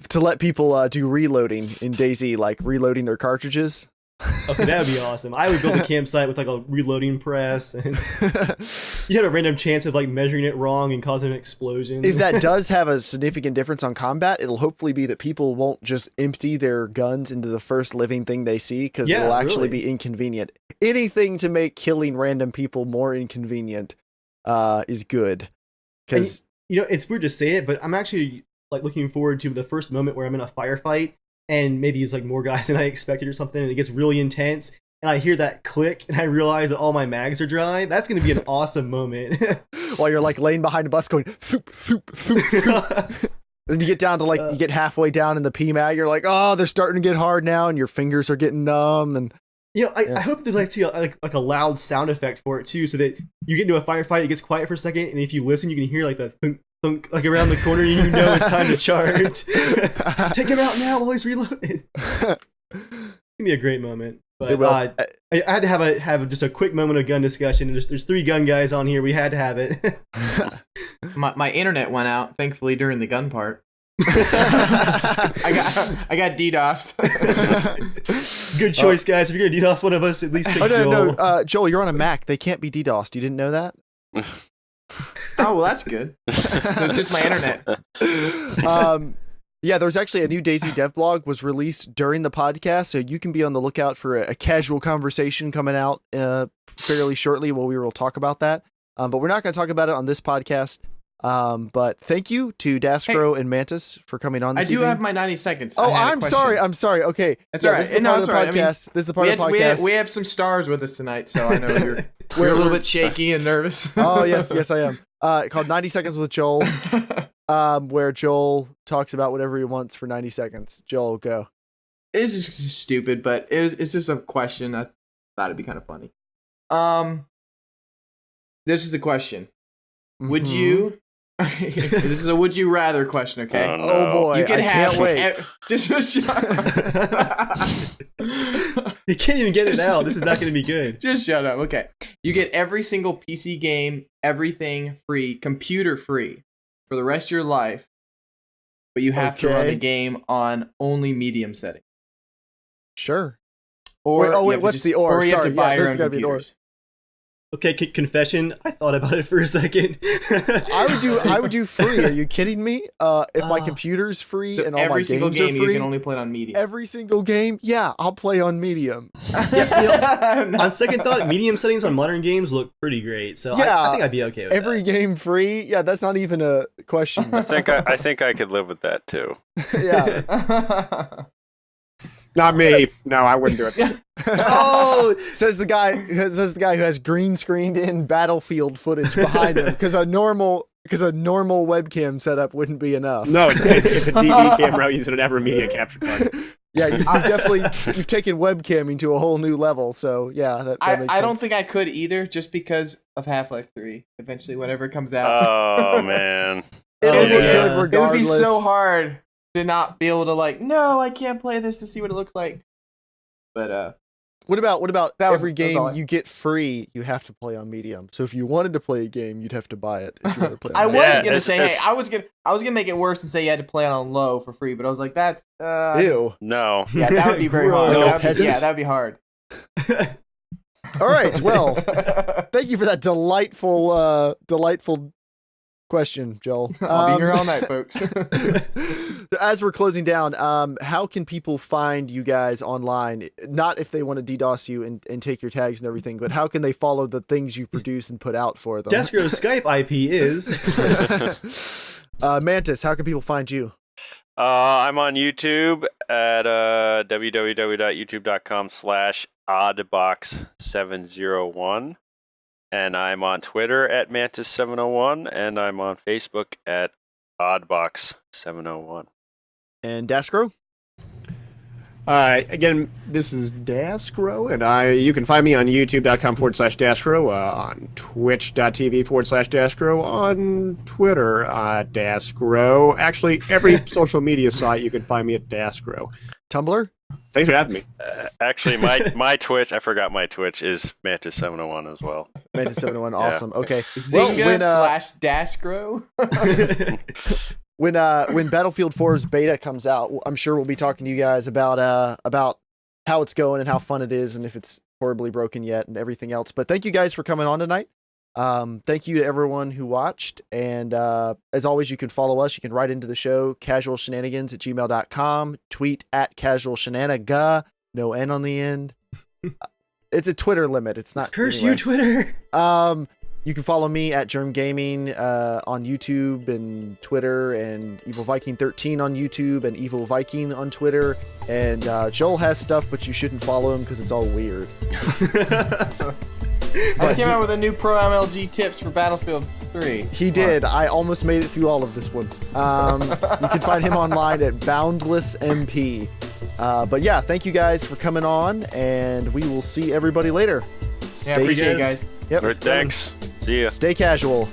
To let people do reloading in DayZ, like reloading their cartridges. Okay, that would be awesome. I would build a campsite with like a reloading press, and you had a random chance of like measuring it wrong and causing an explosion. If that does have a significant difference on combat, it'll hopefully be that people won't just empty their guns into the first living thing they see, because it'll actually be inconvenient. Anything to make killing random people more inconvenient is good. Because it's weird to say it, but I'm actually like looking forward to the first moment where I'm in a firefight and maybe it's like more guys than I expected or something, and it gets really intense, and and I hear that click, and I realize that all my mags are dry, that's going to be an awesome moment. While you're like laying behind a bus going, thoop, thoop, thoop, thoop. Then you get down to like, you get halfway down in the PMAG, you're like, oh, they're starting to get hard now, and your fingers are getting numb, and I hope there's actually like a loud sound effect for it too, so that you get into a firefight, it gets quiet for a second, and if you listen, you can hear like the thunk, thunk, like around the corner, you know it's time to charge. Take him out now while he's reloaded. It's gonna be a great moment. But I had to have just a quick moment of gun discussion. There's 3 gun guys on here. We had to have it. My internet went out, thankfully, during the gun part. I got DDoSed. Good choice, guys. If you're gonna DDoS one of us, at least pick Joel. No, Joel, you're on a Mac. They can't be DDoSed. You didn't know that? Oh, well, that's good. So it's just my internet. Yeah, there was actually a new DayZ dev blog was released during the podcast, so you can be on the lookout for a casual conversation coming out fairly shortly where we will talk about that. But we're not going to talk about it on this podcast. But thank you to Daskro and Mantis for coming on this evening. have my 90 seconds. Oh, I'm sorry. Okay. That's all right. This is the part of the podcast. This is the part of the podcast. We have some stars with us tonight, so I know we're a little bit shaky and nervous. Oh, yes, I am. Called 90 Seconds with Joel, where Joel talks about whatever he wants for 90 seconds. Joel, go. It's just stupid, but it's just a question. I thought it'd be kind of funny. This is the question. Would you... This is a would you rather question, okay? Oh, no. Oh boy, You can can't wait. Just shut up. You can't even get it out. This is not going to be good. Just shut up. Okay. You get every single PC game, everything free, computer free for the rest of your life, but you have to run the game on only medium setting. Sure. Or what's the or? Or you have Sorry, to buy yeah, your this own is gotta be an or. computers. Okay, confession. I thought about it for a second. I would do free. Are you kidding me? If my computer's free So and all my every single games game are free, you can only play it on medium. every single game, yeah, I'll play on medium. On second thought, medium settings on modern games look pretty great, so Yeah, I think I'd be okay with Every that. game free, yeah, that's not even a question. I think I could live with that too. Yeah. Not me. No, I wouldn't do it. Oh, says the guy who has green screened in Battlefield footage behind him because a normal webcam setup wouldn't be enough. No, it's a DV camera using an ever media capture card. Yeah, you've taken webcamming to a whole new level. So yeah, that makes sense. I don't think I could either, just because of Half-Life 3. Eventually, whatever comes out. Oh man. It'll look Yeah. good It would regardless. be so hard to not be able to no, I can't play this to see what it looks like. But What about That was- every that was all game I- you get free, you have to play on medium. So if you wanted to play a game, you'd have to buy it. If you wanted to play on I was medium. Yeah, gonna it's- say, it's- hey, I was gonna make it worse and say you had to play it on low for free, but I was like, that's Ew. No. yeah, that would be very hard. Gross. That would be hard. All right. Well, thank you for that delightful question, Joel. I'll be here all night, folks. As we're closing down, how can people find you guys online? Not if they want to DDoS you and take your tags and everything, but how can they follow the things you produce and put out for them? Daskro's Skype IP is... Mantis, how can people find you? I'm on YouTube at www.youtube.com/oddbox701. And I'm on Twitter at Mantis701, and I'm on Facebook at Oddbox701. And Daskro? Again, this is Daskro, and you can find me on youtube.com/Daskro, on twitch.tv/Daskro, on Twitter, Daskro. Actually, every social media site you can find me at Daskro. Tumblr? Thanks for having me. Actually, my Twitch, I forgot my Twitch, is Mantis701 as well. Mantis701, awesome. Okay. Zynga/Daskro. When Battlefield 4's beta comes out, I'm sure we'll be talking to you guys about how it's going and how fun it is and if it's horribly broken yet and everything else. But thank you guys for coming on tonight. Thank you to everyone who watched. And as always, you can follow us. You can write into the show, casualshenanigans@gmail.com, tweet at casualshenaniga, no N on the end. It's a Twitter limit. It's not. Curse anyway. you, Twitter! You can follow me at JERMgaming on YouTube and Twitter, and Evil Viking 13 on YouTube and Evil Viking on Twitter. And Joel has stuff, but you shouldn't follow him because it's all weird. I just came out with a new Pro MLG tips for Battlefield 3. He did. I almost made it through all of this one. You can find him online at Boundless MP. But yeah, thank you guys for coming on, and we will see everybody later. Yeah, appreciate it, guys. Yep. Thanks. See ya. Stay casual.